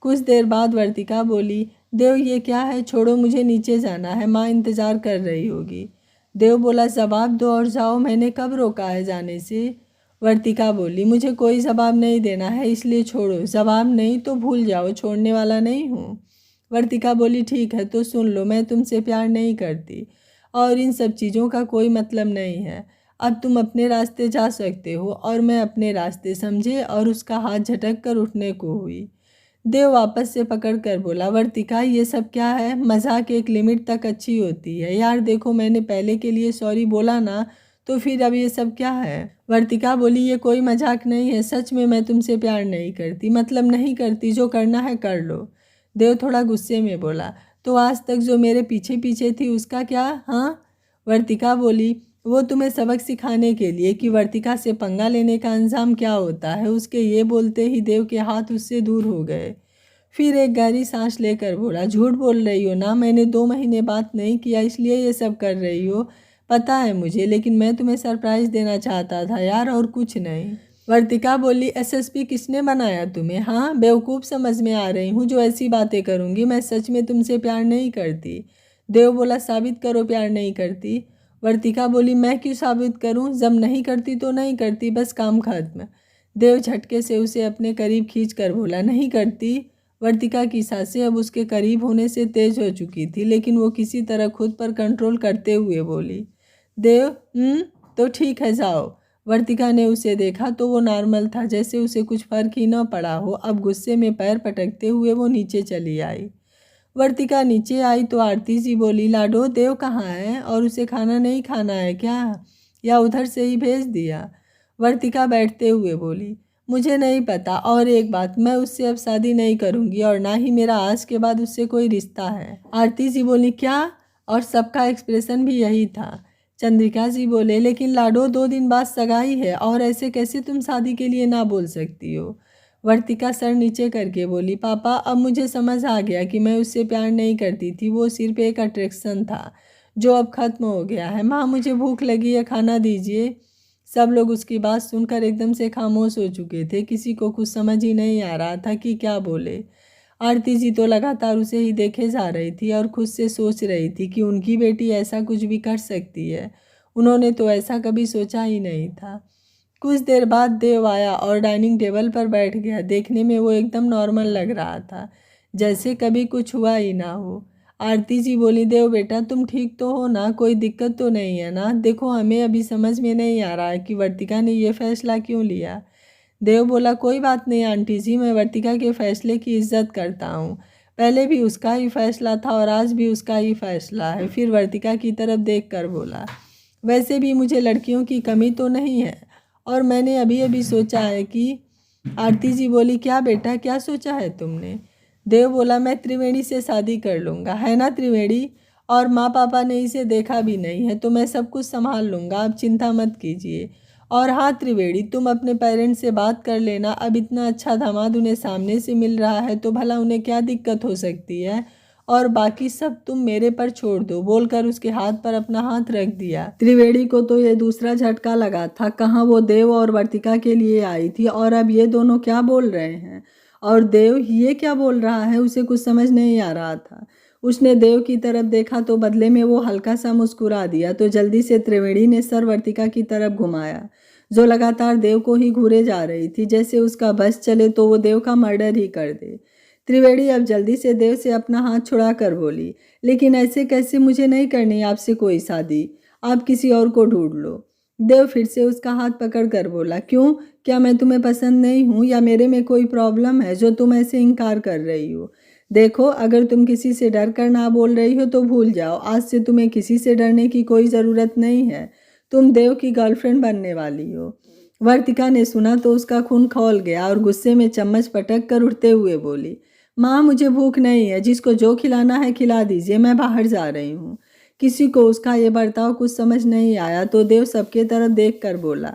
कुछ देर बाद वर्तिका बोली, देव ये क्या है, छोड़ो, मुझे नीचे जाना है, माँ इंतज़ार कर रही होगी। देव बोला, जवाब दो और जाओ, मैंने कब रोका है जाने से। वर्तिका बोली, मुझे कोई जवाब नहीं देना है, इसलिए छोड़ो। जवाब नहीं तो भूल जाओ, छोड़ने वाला नहीं हूँ। वर्तिका बोली, ठीक है तो सुन लो, मैं तुमसे प्यार नहीं करती और इन सब चीज़ों का कोई मतलब नहीं है। अब तुम अपने रास्ते जा सकते हो और मैं अपने रास्ते, समझे। और उसका हाथ झटक कर उठने को हुई। देव वापस से पकड़ कर बोला, वर्तिका ये सब क्या है, मजाक एक लिमिट तक अच्छी होती है यार, देखो मैंने पहले के लिए सॉरी बोला ना, तो फिर अब ये सब क्या है। वर्तिका बोली, ये कोई मजाक नहीं है, सच में मैं तुमसे प्यार नहीं करती, मतलब नहीं करती, जो करना है कर लो। देव थोड़ा गुस्से में बोला, तो आज तक जो मेरे पीछे पीछे थी उसका क्या। हाँ, वर्तिका बोली, वो तुम्हें सबक सिखाने के लिए कि वर्तिका से पंगा लेने का अंजाम क्या होता है। उसके ये बोलते ही देव के हाथ उससे दूर हो गए। फिर एक गहरी सांस लेकर बोला, झूठ बोल रही हो ना, मैंने 2 महीने बात नहीं किया इसलिए ये सब कर रही हो, पता है मुझे, लेकिन मैं तुम्हें सरप्राइज़ देना चाहता था यार, और कुछ नहीं। वर्तिका बोली, एसएसपी किसने बनाया तुम्हें। हाँ, बेवकूफ़ समझ में आ रही हूँ जो ऐसी बातें करूँगी, मैं सच में तुमसे प्यार नहीं करती। देव बोला, साबित करो प्यार नहीं करती। वर्तिका बोली, मैं क्यों साबित करूं, जब नहीं करती तो नहीं करती, बस काम खत्म। देव झटके से उसे अपने करीब खींच कर बोला, नहीं करती। वर्तिका की सांसें अब उसके करीब होने से तेज हो चुकी थी, लेकिन वो किसी तरह खुद पर कंट्रोल करते हुए बोली, देव तो ठीक है जाओ। वर्तिका ने उसे देखा तो वो नॉर्मल था, जैसे उसे कुछ फर्क ही न पड़ा हो। अब गुस्से में पैर पटकते हुए वो नीचे चली आई। वर्तिका नीचे आई तो आरती जी बोली, लाडो देव कहाँ है और उसे खाना नहीं खाना है क्या, या उधर से ही भेज दिया। वर्तिका बैठते हुए बोली, मुझे नहीं पता, और एक बात, मैं उससे अब शादी नहीं करूँगी और ना ही मेरा आज के बाद उससे कोई रिश्ता है। आरती जी बोली, क्या? और सबका एक्सप्रेशन भी यही था। चंद्रिका जी बोले, लेकिन लाडो 2 दिन बाद सगाई है और ऐसे कैसे तुम शादी के लिए ना बोल सकती हो। वर्तिका सर नीचे करके बोली, पापा अब मुझे समझ आ गया कि मैं उससे प्यार नहीं करती थी, वो सिर्फ एक अट्रैक्शन था जो अब खत्म हो गया है। माँ मुझे भूख लगी है, खाना दीजिए। सब लोग उसकी बात सुनकर एकदम से खामोश हो चुके थे, किसी को कुछ समझ ही नहीं आ रहा था कि क्या बोले। आरती जी तो लगातार उसे ही देखे जा रही थी और खुद से सोच रही थी कि उनकी बेटी ऐसा कुछ भी कर सकती है। उन्होंने तो ऐसा कभी सोचा ही नहीं था। कुछ देर बाद देव आया और डाइनिंग टेबल पर बैठ गया। देखने में वो एकदम नॉर्मल लग रहा था, जैसे कभी कुछ हुआ ही ना हो। आरती जी बोली, देव बेटा तुम ठीक तो हो ना, कोई दिक्कत तो नहीं है ना? देखो हमें अभी समझ में नहीं आ रहा है कि वर्तिका ने ये फैसला क्यों लिया। देव बोला, कोई बात नहीं आंटी जी, मैं वर्तिका के फैसले की इज्जत करता हूँ। पहले भी उसका ही फैसला था और आज भी उसका ही फैसला है। फिर वर्तिका की तरफ देखकर बोला, वैसे भी मुझे लड़कियों की कमी तो नहीं है और मैंने अभी अभी सोचा है कि। आरती जी बोली, क्या बेटा, क्या सोचा है तुमने? देव बोला, मैं त्रिवेणी से शादी कर लूँगा, है ना त्रिवेणी? और माँ पापा ने इसे देखा भी नहीं है तो मैं सब कुछ संभाल लूँगा, आप चिंता मत कीजिए। और हाँ त्रिवेणी, तुम अपने पेरेंट्स से बात कर लेना, अब इतना अच्छा दामाद उन्हें सामने से मिल रहा है तो भला उन्हें क्या दिक्कत हो सकती है। और बाकी सब तुम मेरे पर छोड़ दो, बोलकर उसके हाथ पर अपना हाथ रख दिया। त्रिवेणी को तो ये दूसरा झटका लगा था, कहाँ वो देव और वर्तिका के लिए आई थी और अब ये दोनों क्या बोल रहे हैं, और देव ये क्या बोल रहा है, उसे कुछ समझ नहीं आ रहा था। उसने देव की तरफ देखा तो बदले में वो हल्का सा मुस्कुरा दिया, तो जल्दी से त्रिवेणी ने सर वर्तिका की तरफ घुमाया, जो लगातार देव को ही घूरे जा रही थी, जैसे उसका बस चले तो वो देव का मर्डर ही कर दे। त्रिवेणी अब जल्दी से देव से अपना हाथ छुड़ा कर बोली, लेकिन ऐसे कैसे, मुझे नहीं करनी आपसे कोई शादी, आप किसी और को ढूंढ लो। देव फिर से उसका हाथ पकड़ कर बोला, क्यों, क्या मैं तुम्हें पसंद नहीं हूँ या मेरे में कोई प्रॉब्लम है जो तुम ऐसे इनकार कर रही हो? देखो अगर तुम किसी से डर कर ना बोल रही हो तो भूल जाओ, आज से तुम्हें किसी से डरने की कोई ज़रूरत नहीं है, तुम देव की गर्लफ्रेंड बनने वाली हो। वर्तिका ने सुना तो उसका खून खौल गया और गुस्से में चम्मच पटक कर उठते हुए बोली, माँ मुझे भूख नहीं है, जिसको जो खिलाना है खिला दीजिए, मैं बाहर जा रही हूँ। किसी को उसका ये बर्ताव कुछ समझ नहीं आया तो देव सबके तरफ देख कर बोला,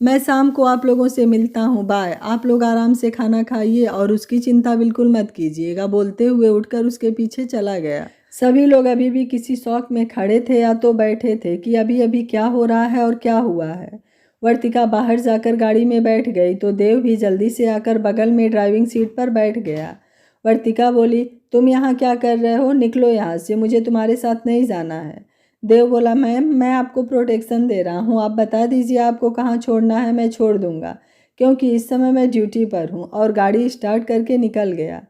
मैं शाम को आप लोगों से मिलता हूँ, बाय, आप लोग आराम से खाना खाइए और उसकी चिंता बिल्कुल मत कीजिएगा। बोलते हुए उठकर उसके पीछे चला गया। सभी लोग अभी भी किसी शौक में खड़े थे या तो बैठे थे कि अभी अभी क्या हो रहा है और क्या हुआ है। वर्तिका बाहर जाकर गाड़ी में बैठ गई तो देव भी जल्दी से आकर बगल में ड्राइविंग सीट पर बैठ गया। वर्तिका बोली, तुम यहाँ क्या कर रहे हो, निकलो यहाँ से, मुझे तुम्हारे साथ नहीं जाना है। देव बोला, मैम मैं आपको प्रोटेक्शन दे रहा हूँ, आप बता दीजिए आपको कहाँ छोड़ना है, मैं छोड़ दूँगा, क्योंकि इस समय मैं ड्यूटी पर हूँ, और गाड़ी स्टार्ट करके निकल गया।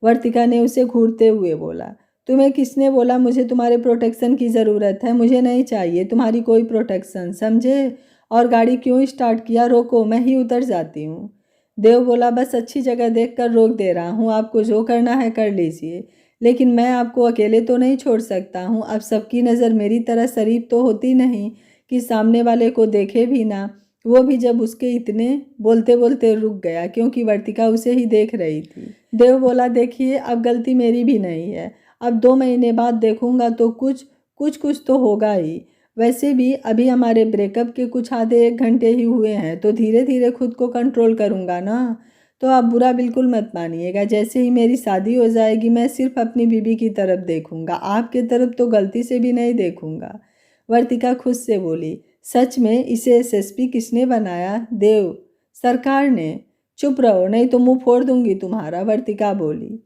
वर्तिका ने उसे घूरते हुए बोला, तुम्हें किसने बोला मुझे तुम्हारे प्रोटेक्शन की ज़रूरत है, मुझे नहीं चाहिए तुम्हारी कोई प्रोटेक्शन, समझे? और गाड़ी क्यों स्टार्ट किया, रोको, मैं ही उतर जाती हूँ। देव बोला, बस अच्छी जगह देखकर रोक दे रहा हूँ, आपको जो करना है कर लीजिए, लेकिन मैं आपको अकेले तो नहीं छोड़ सकता हूँ। अब सबकी नज़र मेरी तरह शरीफ तो होती नहीं कि सामने वाले को देखे भी ना, वो भी जब उसके इतने। बोलते बोलते रुक गया क्योंकि वर्तिका उसे ही देख रही थी। देव बोला, देखिए अब गलती मेरी भी नहीं है, अब 2 महीने बाद देखूंगा तो कुछ तो होगा ही। वैसे भी अभी हमारे ब्रेकअप के कुछ आधे 1 घंटे ही हुए हैं तो धीरे धीरे खुद को कंट्रोल करूँगा ना। तो आप बुरा बिल्कुल मत मानिएगा, जैसे ही मेरी शादी हो जाएगी मैं सिर्फ अपनी बीबी की तरफ देखूंगा, आपके तरफ तो गलती से भी नहीं देखूंगा। वर्तिका खुद से बोली, सच में इसे एसएसपी किसने बनाया? देव, सरकार ने। चुप रहो नहीं तो मुंह फोड़ दूंगी तुम्हारा, वर्तिका बोली।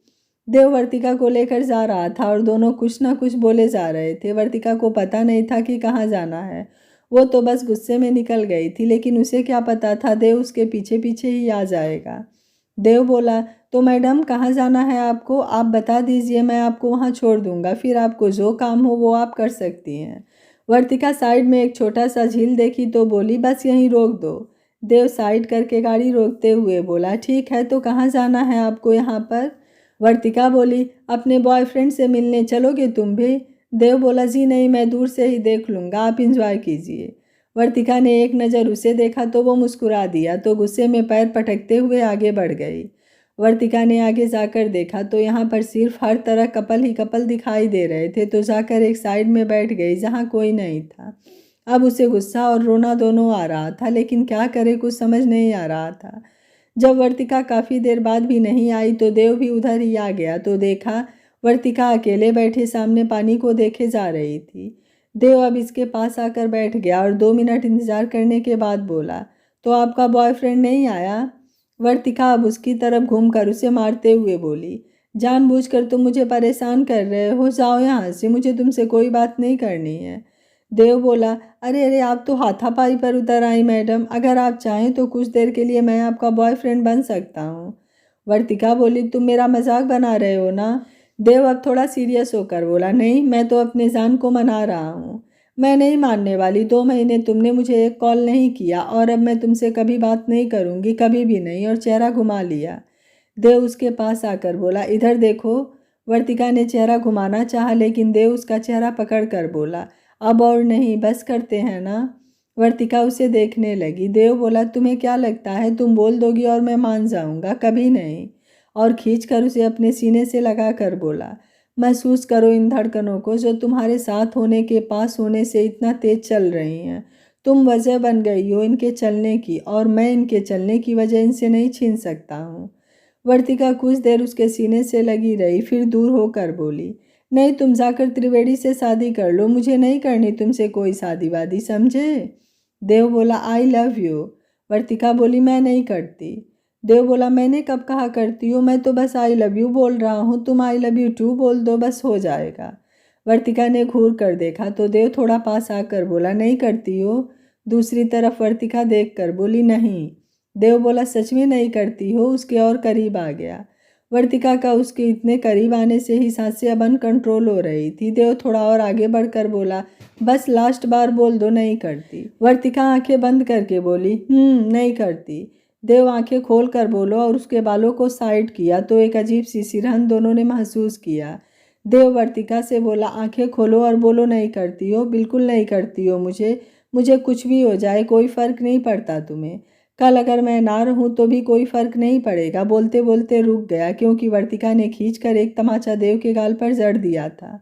देव वर्तिका को लेकर जा रहा था और दोनों कुछ ना कुछ बोले जा रहे थे। वर्तिका को पता नहीं था कि कहाँ जाना है, वो तो बस गुस्से में निकल गई थी, लेकिन उसे क्या पता था देव उसके पीछे पीछे ही आ जाएगा। देव बोला, तो मैडम कहाँ जाना है आपको, आप बता दीजिए, मैं आपको वहाँ छोड़ दूँगा, फिर आपको जो काम हो वो आप कर सकती हैं। वर्तिका साइड में एक छोटा सा झील देखी तो बोली, बस यहीं रोक दो। देव साइड करके गाड़ी रोकते हुए बोला, ठीक है तो कहाँ जाना है आपको यहाँ पर? वर्तिका बोली, अपने बॉयफ्रेंड से मिलने चलोगे तुम भी? देव बोला, जी नहीं, मैं दूर से ही देख लूँगा, आप इंजॉय कीजिए। वर्तिका ने एक नज़र उसे देखा तो वो मुस्कुरा दिया, तो गुस्से में पैर पटकते हुए आगे बढ़ गई। वर्तिका ने आगे जाकर देखा तो यहाँ पर सिर्फ हर तरह कपल ही कपल दिखाई दे रहे थे, तो जाकर एक साइड में बैठ गई जहाँ कोई नहीं था। अब उसे गुस्सा और रोना दोनों आ रहा था, लेकिन क्या करे, कुछ समझ नहीं आ रहा था। जब वर्तिका काफ़ी देर बाद भी नहीं आई तो देव भी उधर ही आ गया, तो देखा वर्तिका अकेले बैठे सामने पानी को देखे जा रही थी। देव अब इसके पास आकर बैठ गया और 2 मिनट इंतजार करने के बाद बोला, तो आपका बॉयफ्रेंड नहीं आया? वर्तिका अब उसकी तरफ घूमकर उसे मारते हुए बोली, जानबूझकर तुम मुझे परेशान कर रहे हो, जाओ यहाँ से, मुझे तुमसे कोई बात नहीं करनी है। देव बोला, अरे अरे, आप तो हाथापाई पर उतर आई मैडम, अगर आप चाहें तो कुछ देर के लिए मैं आपका बॉयफ्रेंड बन सकता हूँ। वर्तिका बोली, तुम मेरा मजाक बना रहे हो ना? देव अब थोड़ा सीरियस होकर बोला, नहीं, मैं तो अपने जान को मना रहा हूँ, मैं नहीं मानने वाली। 2 महीने तुमने मुझे एक कॉल नहीं किया और अब मैं तुमसे कभी बात नहीं करूँगी, कभी भी नहीं, और चेहरा घुमा लिया। देव उसके पास आकर बोला, इधर देखो। वर्तिका ने चेहरा घुमाना चाहा, लेकिन देव उसका चेहरा पकड़ कर बोला, अब और नहीं, बस करते हैं ना। वर्तिका उसे देखने लगी। देव बोला, तुम्हें क्या लगता है तुम बोल दोगी और मैं मान जाऊंगा? कभी नहीं। और खींचकर उसे अपने सीने से लगा कर बोला, महसूस करो इन धड़कनों को जो तुम्हारे साथ होने के पास होने से इतना तेज चल रही हैं। तुम वजह बन गई हो इनके चलने की, और मैं इनके चलने की वजह इनसे नहीं छीन सकता हूँ। वर्तिका कुछ देर उसके सीने से लगी रही, फिर दूर होकर बोली, नहीं, तुम जाकर त्रिवेणी से शादी कर लो, मुझे नहीं करनी तुमसे कोई शादी वादी, समझे? देव बोला, आई लव यू। वर्तिका बोली, मैं नहीं करती। देव बोला, मैंने कब कहा करती हो, मैं तो बस आई लव यू बोल रहा हूँ, तुम आई लव यू टू बोल दो, बस हो जाएगा। वर्तिका ने घूर कर देखा तो देव थोड़ा पास आकर बोला, नहीं करती हो? दूसरी तरफ वर्तिका देख कर बोली, नहीं। देव बोला, सच में नहीं करती हो? उसके और करीब आ गया। वर्तिका का उसके इतने करीब आने से ही सांसें अब अनकंट्रोल हो रही थी। देव थोड़ा और आगे बढ़कर बोला, बस लास्ट बार बोल दो, नहीं करती। वर्तिका आंखें बंद करके बोली, नहीं करती। देव आंखें खोल कर बोलो और उसके बालों को साइड किया तो एक अजीब सी सिरहन दोनों ने महसूस किया। देव वर्तिका से बोला, आंखें खोलो और बोलो, नहीं करती हो, बिल्कुल नहीं करती हो। मुझे कुछ भी हो जाए कोई फ़र्क नहीं पड़ता तुम्हें। कल अगर मैं ना रहूं तो भी कोई फर्क नहीं पड़ेगा। बोलते बोलते रुक गया, क्योंकि वर्तिका ने खींचकर एक तमाचा देव के गाल पर जड़ दिया था।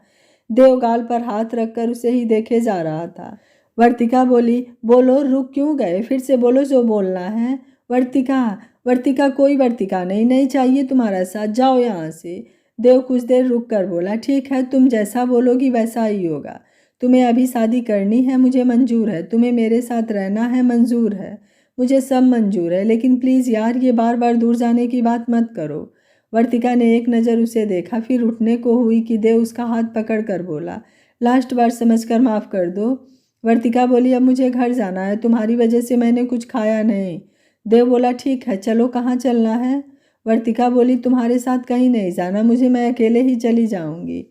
देव गाल पर हाथ रखकर उसे ही देखे जा रहा था। वर्तिका बोली, बोलो, रुक क्यों गए? फिर से बोलो जो बोलना है। वर्तिका, वर्तिका, कोई वर्तिका नहीं, नहीं चाहिए तुम्हारा साथ, जाओ यहाँ से। देव कुछ देर रुक कर बोला, ठीक है, तुम जैसा बोलोगी वैसा ही होगा। तुम्हें अभी शादी करनी है, मुझे मंजूर है। तुम्हें मेरे साथ रहना है, मंजूर है। मुझे सब मंजूर है, लेकिन प्लीज़ यार, ये बार बार दूर जाने की बात मत करो। वर्तिका ने एक नज़र उसे देखा, फिर उठने को हुई कि देव उसका हाथ पकड़ कर बोला, लास्ट बार समझकर माफ़ कर दो। वर्तिका बोली, अब मुझे घर जाना है, तुम्हारी वजह से मैंने कुछ खाया नहीं। देव बोला, ठीक है, चलो, कहाँ चलना है? वर्तिका बोली, तुम्हारे साथ कहीं नहीं जाना मुझे, मैं अकेले ही चली जाऊंगी।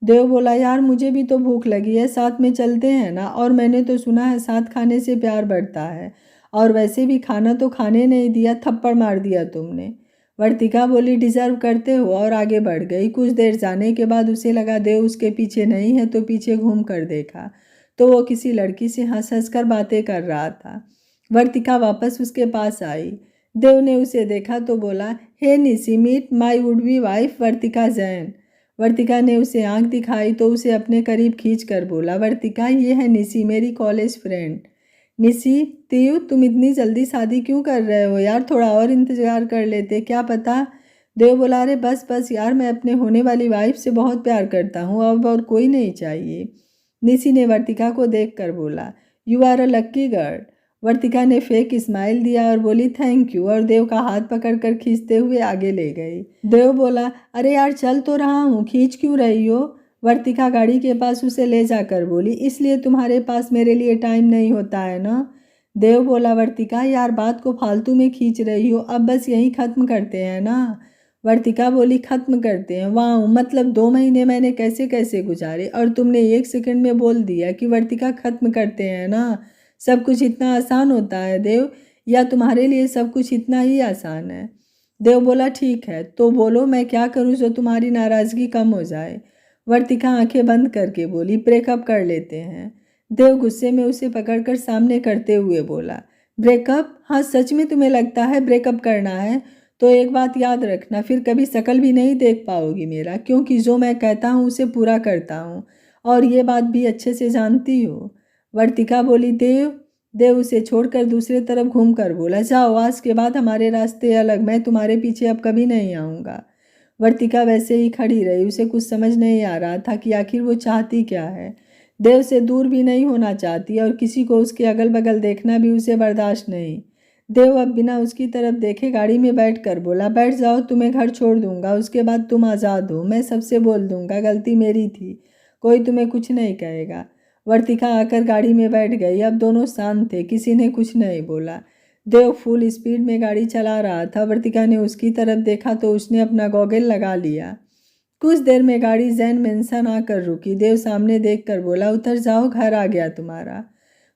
देव बोला, यार मुझे भी तो भूख लगी है, साथ में चलते हैं ना, और मैंने तो सुना है साथ खाने से प्यार बढ़ता है, और वैसे भी खाना तो खाने नहीं दिया, थप्पड़ मार दिया तुमने। वर्तिका बोली, डिजर्व करते हो, और आगे बढ़ गई। कुछ देर जाने के बाद उसे लगा देव उसके पीछे नहीं है, तो पीछे घूम कर देखा तो वो किसी लड़की से हंस हंस कर बातें कर रहा था। वर्तिका वापस उसके पास आई। देव ने उसे देखा तो बोला, hey Nisi, meet my would be wife Vartika Jain. Vartika ने उसे आंख दिखाई तो उसे अपने करीब खींच कर बोला, वर्तिका, ये है निसी, मेरी कॉलेज फ्रेंड। निसी, तीयू, तुम इतनी जल्दी शादी क्यों कर रहे हो यार? थोड़ा और इंतजार कर लेते, क्या पता। देव बोला, अरे बस बस यार, मैं अपने होने वाली वाइफ से बहुत प्यार करता हूँ, अब और कोई नहीं चाहिए। निसी ने वर्तिका को देख कर बोला, you are a lucky girl. Vartika ने फेक स्माइल दिया और बोली, थैंक यू, और देव का हाथ पकड़कर खींचते हुए आगे ले गई। देव बोला, अरे यार, चल तो रहा हूँ, खींच क्यों रही हो? वर्तिका गाड़ी के पास उसे ले जाकर बोली, इसलिए तुम्हारे पास मेरे लिए टाइम नहीं होता है ना? देव बोला, वर्तिका यार, बात को फालतू में खींच रही हो, अब बस यहीं ख़त्म करते हैं ना? वर्तिका बोली, ख़त्म करते हैं? वाह, मतलब 2 महीने मैंने कैसे कैसे गुजारे और तुमने 1 सेकंड में बोल दिया कि वर्तिका ख़त्म करते हैं ना? सब कुछ इतना आसान होता है देव, या तुम्हारे लिए सब कुछ इतना ही आसान है? देव बोला ठीक है, तो बोलो मैं क्या करूं जो तुम्हारी नाराज़गी कम हो जाए। वर्तिका आंखें बंद करके बोली, ब्रेकअप कर लेते हैं। देव गुस्से में उसे पकड़कर सामने करते हुए बोला, ब्रेकअप? हाँ, सच में तुम्हें लगता है ब्रेकअप करना है? तो एक बात याद रखना, फिर कभी शकल भी नहीं देख पाओगी मेरा, क्योंकि जो मैं कहता हूँ उसे पूरा करता हूँ, और ये बात भी अच्छे से जानती हो। वर्तिका बोली, देव। देव उसे छोड़कर दूसरे तरफ घूमकर बोला, जाओ, आज के बाद हमारे रास्ते अलग, मैं तुम्हारे पीछे अब कभी नहीं आऊँगा। वर्तिका वैसे ही खड़ी रही, उसे कुछ समझ नहीं आ रहा था कि आखिर वो चाहती क्या है। देव से दूर भी नहीं होना चाहती और किसी को उसके अगल बगल देखना भी उसे बर्दाश्त नहीं। देव अब बिना उसकी तरफ देखे गाड़ी में बैठकर बोला, बैठ जाओ, तुम्हें घर छोड़ दूंगा, उसके बाद तुम आज़ाद हो, मैं सबसे बोल दूंगा गलती मेरी थी, कोई तुम्हें कुछ नहीं कहेगा। वर्तिका आकर गाड़ी में बैठ गई। अब दोनों शांत थे, किसी ने कुछ नहीं बोला। देव फुल स्पीड में गाड़ी चला रहा था। वर्तिका ने उसकी तरफ देखा तो उसने अपना गॉगल लगा लिया। कुछ देर में गाड़ी जैन मेंशन आकर रुकी। देव सामने देखकर बोला, उतर जाओ, घर आ गया तुम्हारा।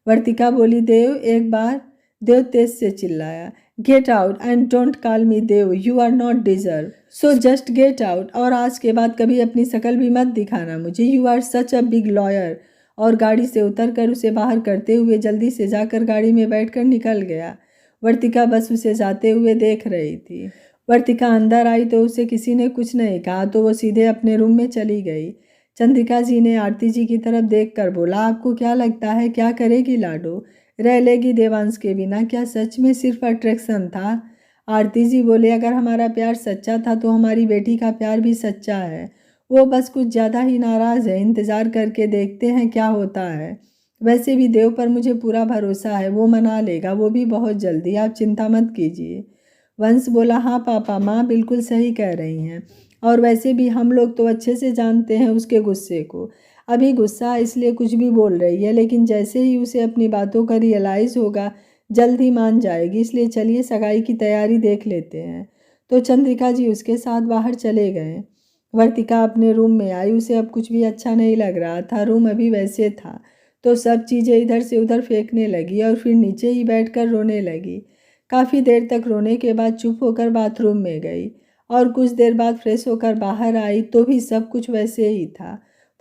वर्तिका बोली, देव एक बार। देव तेज से चिल्लाया, get out and don't call me Dev, you are not deserve, so just get out, और आज के बाद कभी अपनी शक्ल भी मत दिखाना मुझे, you are such a big liar. और गाड़ी से उतरकर उसे बाहर करते हुए जल्दी से जाकर गाड़ी में बैठकर निकल गया। वर्तिका बस उसे जाते हुए देख रही थी। वर्तिका अंदर आई तो उसे किसी ने कुछ नहीं कहा तो वो सीधे अपने रूम में चली गई। चंद्रिका जी ने आरती जी की तरफ देखकर बोला, आपको क्या लगता है क्या करेगी लाडो? रह लेगी देवांश के बिना? क्या सच में सिर्फ अट्रैक्शन था? आरती जी बोले, अगर हमारा प्यार सच्चा था तो हमारी बेटी का प्यार भी सच्चा है। वो बस कुछ ज़्यादा ही नाराज़ है, इंतज़ार करके देखते हैं क्या होता है। वैसे भी देव पर मुझे पूरा भरोसा है, वो मना लेगा, वो भी बहुत जल्दी, आप चिंता मत कीजिए। वंश बोला, हाँ पापा, माँ बिल्कुल सही कह रही हैं, और वैसे भी हम लोग तो अच्छे से जानते हैं उसके गुस्से को। अभी गुस्सा इसलिए कुछ भी बोल रही है, लेकिन जैसे ही उसे अपनी बातों का रियलाइज़ होगा जल्द ही मान जाएगी, इसलिए चलिए सगाई की तैयारी देख लेते हैं। तो चंद्रिका जी उसके साथ बाहर चले गए। वर्तिका अपने रूम में आई। उसे अब कुछ भी अच्छा नहीं लग रहा था। रूम अभी वैसे था तो सब चीज़ें इधर से उधर फेंकने लगी और फिर नीचे ही बैठकर रोने लगी। काफ़ी देर तक रोने के बाद चुप होकर बाथरूम में गई और कुछ देर बाद फ्रेश होकर बाहर आई तो भी सब कुछ वैसे ही था।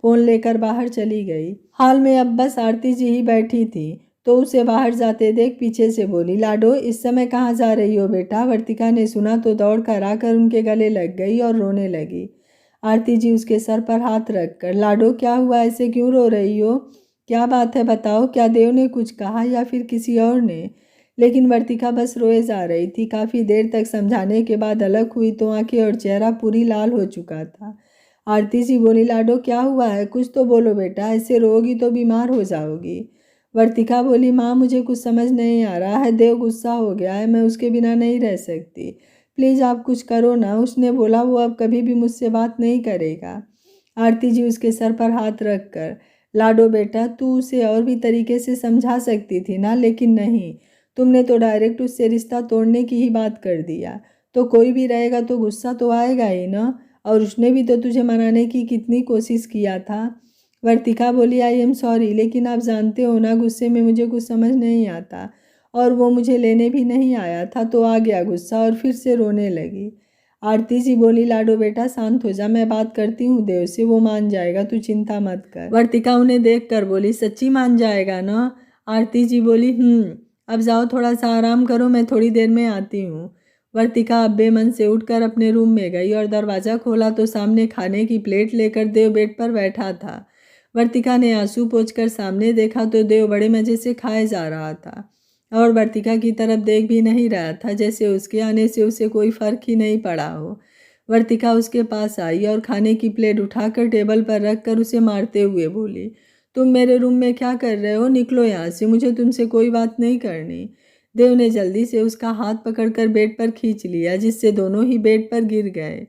फ़ोन लेकर बाहर चली गई। हॉल में अब बस आरती जी ही बैठी थी तो उसे बाहर जाते देख पीछे से बोली, लाडो इस समय कहाँ जा रही हो बेटा? वर्तिका ने सुना तो दौड़ कर आकर उनके गले लग गई और रोने लगी। आरती जी उसके सर पर हाथ रखकर, लाडो क्या हुआ, ऐसे क्यों रो रही हो? क्या बात है बताओ, क्या देव ने कुछ कहा या फिर किसी और ने? लेकिन वर्तिका बस रोए जा रही थी। काफ़ी देर तक समझाने के बाद अलग हुई तो आंखें और चेहरा पूरी लाल हो चुका था। आरती जी बोली, लाडो क्या हुआ है, कुछ तो बोलो बेटा, ऐसे रोगी तो बीमार हो जाओगी। वर्तिका बोली, माँ मुझे कुछ समझ नहीं आ रहा है, देव गुस्सा हो गया है, मैं उसके बिना नहीं रह सकती, प्लीज़ आप कुछ करो ना। उसने बोला वो अब कभी भी मुझसे बात नहीं करेगा। आरती जी उसके सर पर हाथ रख कर, लाडो बेटा तू उसे और भी तरीके से समझा सकती थी ना, लेकिन नहीं, तुमने तो डायरेक्ट उससे रिश्ता तोड़ने की ही बात कर दिया। तो कोई भी रहेगा तो गुस्सा तो आएगा ही ना, और उसने भी तो तुझे मनाने की कितनी कोशिश किया था। वर्तिका बोली, आई एम सॉरी, लेकिन आप जानते हो ना गुस्से में मुझे कुछ समझ नहीं आता, और वो मुझे लेने भी नहीं आया था तो आ गया गुस्सा और फिर से रोने लगी। आरती जी बोली, लाडो बेटा शांत हो जा, मैं बात करती हूँ देव से, वो मान जाएगा, तू चिंता मत कर। वर्तिका उन्हें देख कर बोली, सच्ची मान जाएगा ना? आरती जी बोली, अब जाओ थोड़ा सा आराम करो, मैं थोड़ी देर में आती हूँ। वर्तिका अब बेमन से उठकर अपने रूम में गई और दरवाज़ा खोला तो सामने खाने की प्लेट लेकर देव बेड पर बैठा था। वर्तिका ने आंसू पोंछकर सामने देखा तो देव बड़े मज़े से खाए जा रहा था और वर्तिका की तरफ देख भी नहीं रहा था, जैसे उसके आने से उसे कोई फर्क ही नहीं पड़ा हो। वर्तिका उसके पास आई और खाने की प्लेट उठाकर टेबल पर रखकर उसे मारते हुए बोली, तुम मेरे रूम में क्या कर रहे हो? निकलो यहाँ से, मुझे तुमसे कोई बात नहीं करनी। देव ने जल्दी से उसका हाथ पकड़कर बेड पर खींच लिया, जिससे दोनों ही बेड पर गिर गए।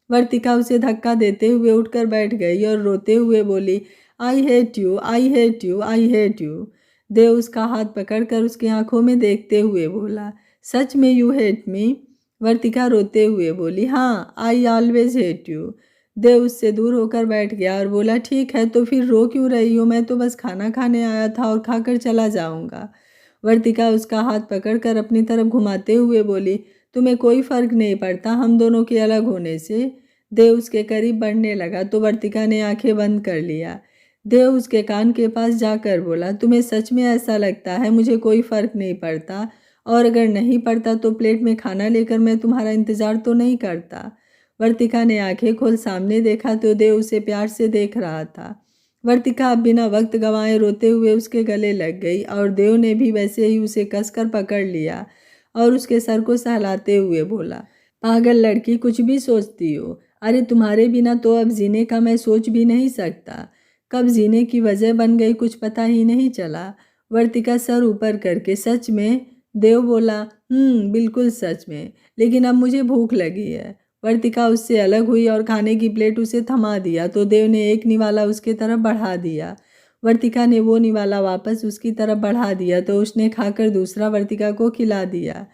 वर्तिका उसे धक्का देते हुए उठकर बैठ गई और रोते हुए बोली, I hate you, I hate you, I hate you. Dev उसका हाथ पकड़कर उसकी आंखों में देखते हुए बोला, सच में यू हेट मी? वर्तिका रोते हुए बोली, हाँ, आई ऑलवेज हेट यू। देव उससे दूर होकर बैठ गया और बोला, ठीक है तो फिर रो क्यों रही हो? मैं तो बस खाना खाने आया था और खाकर चला जाऊंगा। वर्तिका उसका हाथ पकड़कर अपनी तरफ घुमाते हुए बोली, तुम्हें कोई फर्क नहीं पड़ता हम दोनों के अलग होने से। देव उसके करीब बढ़ने लगा तो वर्तिका ने आंखें बंद कर लिया। देव उसके कान के पास जाकर बोला, तुम्हें सच में ऐसा लगता है मुझे कोई फर्क नहीं पड़ता? और अगर नहीं पड़ता तो प्लेट में खाना लेकर मैं तुम्हारा इंतजार तो नहीं करता। वर्तिका ने आंखें खोल सामने देखा तो देव उसे प्यार से देख रहा था। वर्तिका अब बिना वक्त गंवाए रोते हुए उसके गले लग गई और देव ने भी वैसे ही उसे कसकर पकड़ लिया और उसके सर को सहलाते हुए बोला, पागल लड़की, कुछ भी सोचती हो? अरे तुम्हारे बिना तो अब जीने का मैं सोच भी नहीं सकता। कब जीने की वजह बन गई कुछ पता ही नहीं चला। वर्तिका सर ऊपर करके, सच में? देव बोला, बिल्कुल सच में, लेकिन अब मुझे भूख लगी है। वर्तिका उससे अलग हुई और खाने की प्लेट उसे थमा दिया तो देव ने एक निवाला उसके तरफ बढ़ा दिया। वर्तिका ने वो निवाला वापस उसकी तरफ बढ़ा दिया तो उसने खाकर दूसरा वर्तिका को खिला दिया।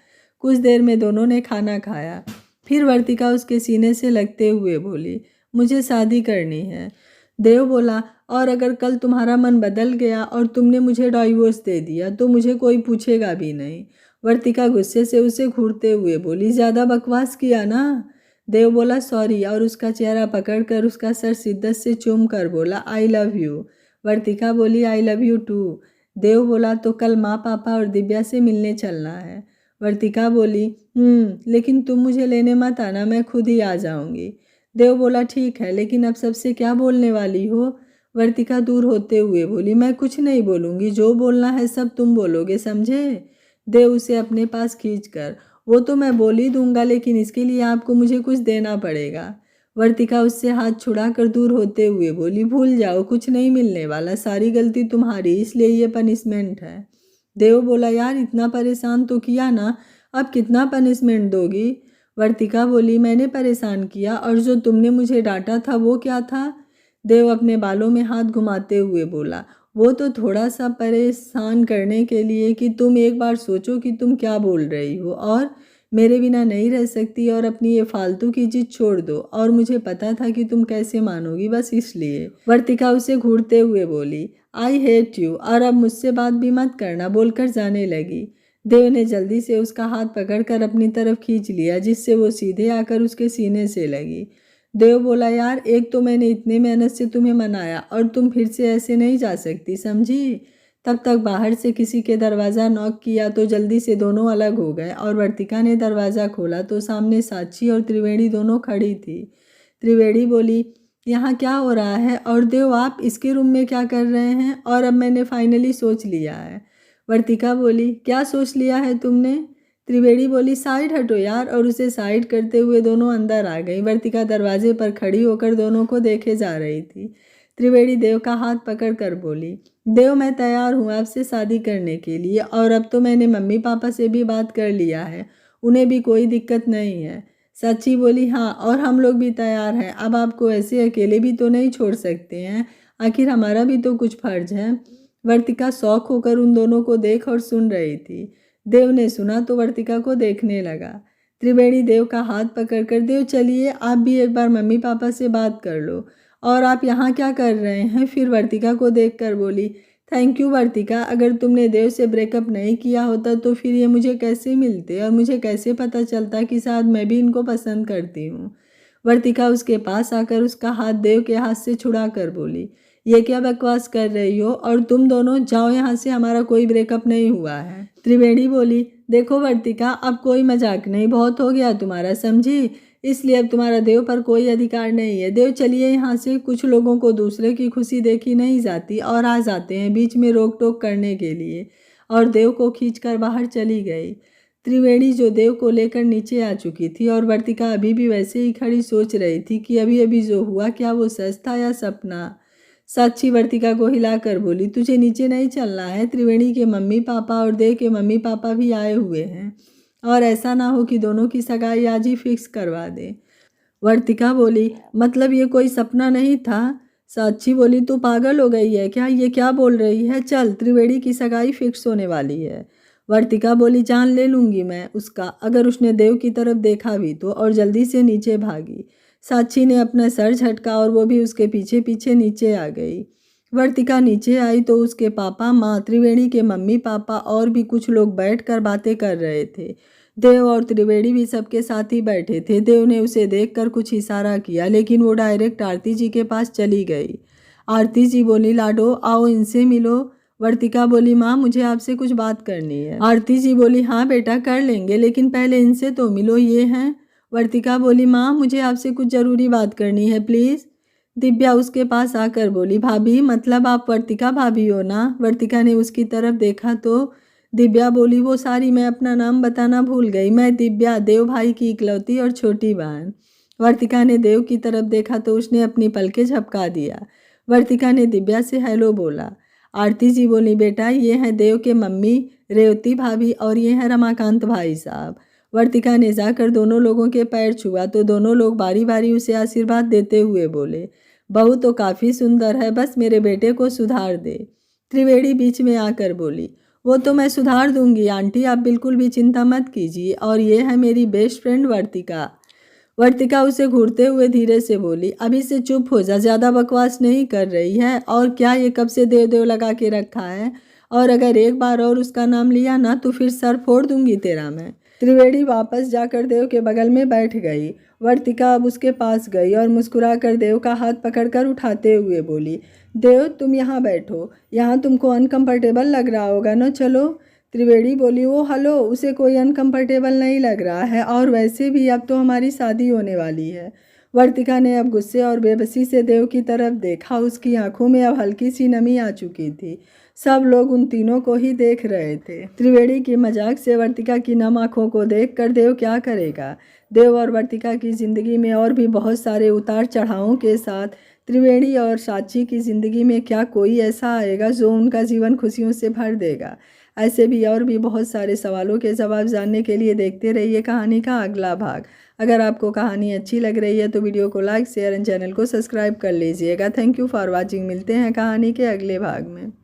कुछ देर में दोनों ने खाना खाया। फिर वर्तिका उसके सीने से लगते हुए बोली, मुझे शादी करनी है। देव बोला, और अगर कल तुम्हारा मन बदल गया और तुमने मुझे डाइवोर्स दे दिया तो मुझे कोई पूछेगा भी नहीं। वर्तिका गुस्से से उसे घूरते हुए बोली, ज़्यादा बकवास किया ना? देव बोला, सॉरी, और उसका चेहरा पकड़कर उसका सर शिद्दत से चूम कर बोला, आई लव यू। वर्तिका बोली, I love you too. Dev बोला, तो कल माँ पापा और दिव्या से मिलने चलना है। वर्तिका बोली, लेकिन तुम मुझे लेने मत आना, मैं खुद ही आ जाऊंगी। देव बोला, ठीक है, लेकिन अब सबसे क्या बोलने वाली हो? वर्तिका दूर होते हुए बोली, मैं कुछ नहीं बोलूँगी, जो बोलना है सब तुम बोलोगे, समझे? देव उसे अपने पास खींचकर, वो तो मैं बोल ही दूंगा, लेकिन इसके लिए आपको मुझे कुछ देना पड़ेगा। वर्तिका उससे हाथ छुड़ाकर दूर होते हुए बोली, भूल जाओ, कुछ नहीं मिलने वाला, सारी गलती तुम्हारी, इसलिए ये पनिशमेंट है। देव बोला, यार इतना परेशान तो किया ना, अब कितना पनिशमेंट दोगी? वर्तिका बोली, मैंने परेशान किया, और जो तुमने मुझे डांटा था वो क्या था? देव अपने बालों में हाथ घुमाते हुए बोला, वो तो थोड़ा सा परेशान करने के लिए कि तुम एक बार सोचो कि तुम क्या बोल रही हो और मेरे बिना नहीं रह सकती और अपनी ये फालतू की जिद छोड़ दो, और मुझे पता था कि तुम कैसे मानोगी, बस इसलिए। वर्तिका उसे घूरते हुए बोली, आई हेट यू, और अब मुझसे बात भी मत करना, बोलकर जाने लगी। देव ने जल्दी से उसका हाथ पकड़कर अपनी तरफ खींच लिया जिससे वो सीधे आकर उसके सीने से लगी। देव बोला, यार एक तो मैंने इतने मेहनत से तुम्हें मनाया और तुम फिर से ऐसे नहीं जा सकती, समझी? तब तक बाहर से किसी के दरवाज़ा नॉक किया तो जल्दी से दोनों अलग हो गए और वर्तिका ने दरवाज़ा खोला तो सामने साक्षी और त्रिवेणी दोनों खड़ी थी। त्रिवेणी बोली, यहाँ क्या हो रहा है? और देव, आप इसके रूम में क्या कर रहे हैं? और अब मैंने फाइनली सोच लिया है। वर्तिका बोली, क्या सोच लिया है तुमने? त्रिवेणी बोली, साइड हटो यार, और उसे साइड करते हुए दोनों अंदर आ गई। वर्तिका दरवाजे पर खड़ी होकर दोनों को देखे जा रही थी। त्रिवेणी देव का हाथ पकड़कर बोली, देव मैं तैयार हूँ आपसे शादी करने के लिए, और अब तो मैंने मम्मी पापा से भी बात कर लिया है, उन्हें भी कोई दिक्कत नहीं है। साक्षी बोली, हाँ, और हम लोग भी तैयार हैं, अब आपको ऐसे अकेले भी तो नहीं छोड़ सकते हैं, आखिर हमारा भी तो कुछ फर्ज है। वर्तिका शौक होकर उन दोनों को देख और सुन रही थी। देव ने सुना तो वर्तिका को देखने लगा। त्रिवेणी देव का हाथ पकड़कर, देव चलिए, आप भी एक बार मम्मी पापा से बात कर लो, और आप यहाँ क्या कर रहे हैं? फिर वर्तिका को देखकर बोली, थैंक यू वर्तिका, अगर तुमने देव से ब्रेकअप नहीं किया होता तो फिर ये मुझे कैसे मिलते और मुझे कैसे पता चलता कि शायद मैं भी इनको पसंद करती हूँ। वर्तिका उसके पास आकर उसका हाथ देव के हाथ से छुड़ा कर बोली, ये क्या बकवास कर रही हो, और तुम दोनों जाओ यहाँ से, हमारा कोई ब्रेकअप नहीं हुआ है। त्रिवेणी बोली, देखो वर्तिका, अब कोई मजाक नहीं, बहुत हो गया तुम्हारा, समझी? इसलिए अब तुम्हारा देव पर कोई अधिकार नहीं है। देव चलिए यहाँ से, कुछ लोगों को दूसरे की खुशी देखी नहीं जाती और आ जाते हैं बीच में रोक टोक करने के लिए, और देव को खींचकर बाहर चली गई। त्रिवेणी जो देव को लेकर नीचे आ चुकी थी और वर्तिका अभी भी वैसे ही खड़ी सोच रही थी कि अभी अभी जो हुआ क्या वो सच था या सपना। साक्षी वर्तिका को हिलाकर बोली, तुझे नीचे नहीं चलना है, त्रिवेणी के मम्मी पापा और देव के मम्मी पापा भी आए हुए हैं, और ऐसा ना हो कि दोनों की सगाई आज ही फिक्स करवा दे। वर्तिका बोली, मतलब ये कोई सपना नहीं था? साक्षी बोली, तू पागल हो गई है क्या? ये क्या बोल रही है? चल, त्रिवेणी की सगाई फिक्स होने वाली है। वर्तिका बोली, जान ले लूंगी मैं उसका अगर उसने देव की तरफ देखा भी तो, और जल्दी से नीचे भागी। साक्षी ने अपना सर झटका और वो भी उसके पीछे पीछे नीचे आ गई। वर्तिका नीचे आई तो उसके पापा, माँ, त्रिवेणी के मम्मी पापा और भी कुछ लोग बैठकर बातें कर रहे थे। देव और त्रिवेणी भी सबके साथ ही बैठे थे। देव ने उसे देखकर कुछ इशारा किया, लेकिन वो डायरेक्ट आरती जी के पास चली गई। आरती जी बोली, लाडो आओ इनसे मिलो। वर्तिका बोली, माँ मुझे आपसे कुछ बात करनी है। आरती जी बोली, हाँ बेटा कर लेंगे, लेकिन पहले इनसे तो मिलो, ये हैं। वर्तिका बोली, माँ मुझे आपसे कुछ ज़रूरी बात करनी है, प्लीज़। दिव्या उसके पास आकर बोली, भाभी मतलब आप वर्तिका भाभी हो ना? वर्तिका ने उसकी तरफ देखा तो दिव्या बोली, वो सारी मैं अपना नाम बताना भूल गई, मैं दिव्या, देव भाई की इकलौती और छोटी बहन। वर्तिका ने देव की तरफ देखा तो उसने अपनी पलकें झपका दिया। वर्तिका ने दिव्या से हेलो बोला। आरती जी बोली, बेटा ये हैं देव के मम्मी रेवती भाभी और ये हैं रमाकांत भाई साहब। वर्तिका ने जाकर दोनों लोगों के पैर छुआ तो दोनों लोग बारी बारी उसे आशीर्वाद देते हुए बोले, बहू तो काफ़ी सुंदर है, बस मेरे बेटे को सुधार दे। त्रिवेणी बीच में आकर बोली, वो तो मैं सुधार दूंगी आंटी, आप बिल्कुल भी चिंता मत कीजिए। और ये है मेरी बेस्ट फ्रेंड वर्तिका। वर्तिका उसे घूरते हुए धीरे से बोली, अभी से चुप हो जा, ज़्यादा बकवास नहीं कर रही है। और क्या ये कब से देव देव लगा के रखा है, और अगर एक बार और उसका नाम लिया ना तो फिर सर फोड़ दूंगी तेरा मैं। त्रिवेणी वापस जाकर देव के बगल में बैठ गई। वर्तिका अब उसके पास गई और मुस्कुराकर देव का हाथ पकड़कर उठाते हुए बोली, देव तुम यहाँ बैठो, यहाँ तुमको अनकंफर्टेबल लग रहा होगा ना, चलो। त्रिवेणी बोली, वो हलो, उसे कोई अनकंफर्टेबल नहीं लग रहा है, और वैसे भी अब तो हमारी शादी होने वाली है। वर्तिका ने अब गुस्से और बेबसी से देव की तरफ देखा। उसकी आंखों में अब हल्की सी नमी आ चुकी थी। सब लोग उन तीनों को ही देख रहे थे। त्रिवेणी की मजाक से वर्तिका की नम आंखों को देखकर देव क्या करेगा। देव और वर्तिका की ज़िंदगी में और भी बहुत सारे उतार चढ़ावों के साथ त्रिवेणी और साची की ज़िंदगी में क्या कोई ऐसा आएगा जो उनका जीवन खुशियों से भर देगा। ऐसे भी और भी बहुत सारे सवालों के जवाब जानने के लिए देखते रहिए कहानी का अगला भाग। अगर आपको कहानी अच्छी लग रही है तो वीडियो को लाइक शेयर एंड चैनल को सब्सक्राइब कर लीजिएगा। Thank you for watching. मिलते हैं कहानी के अगले भाग में।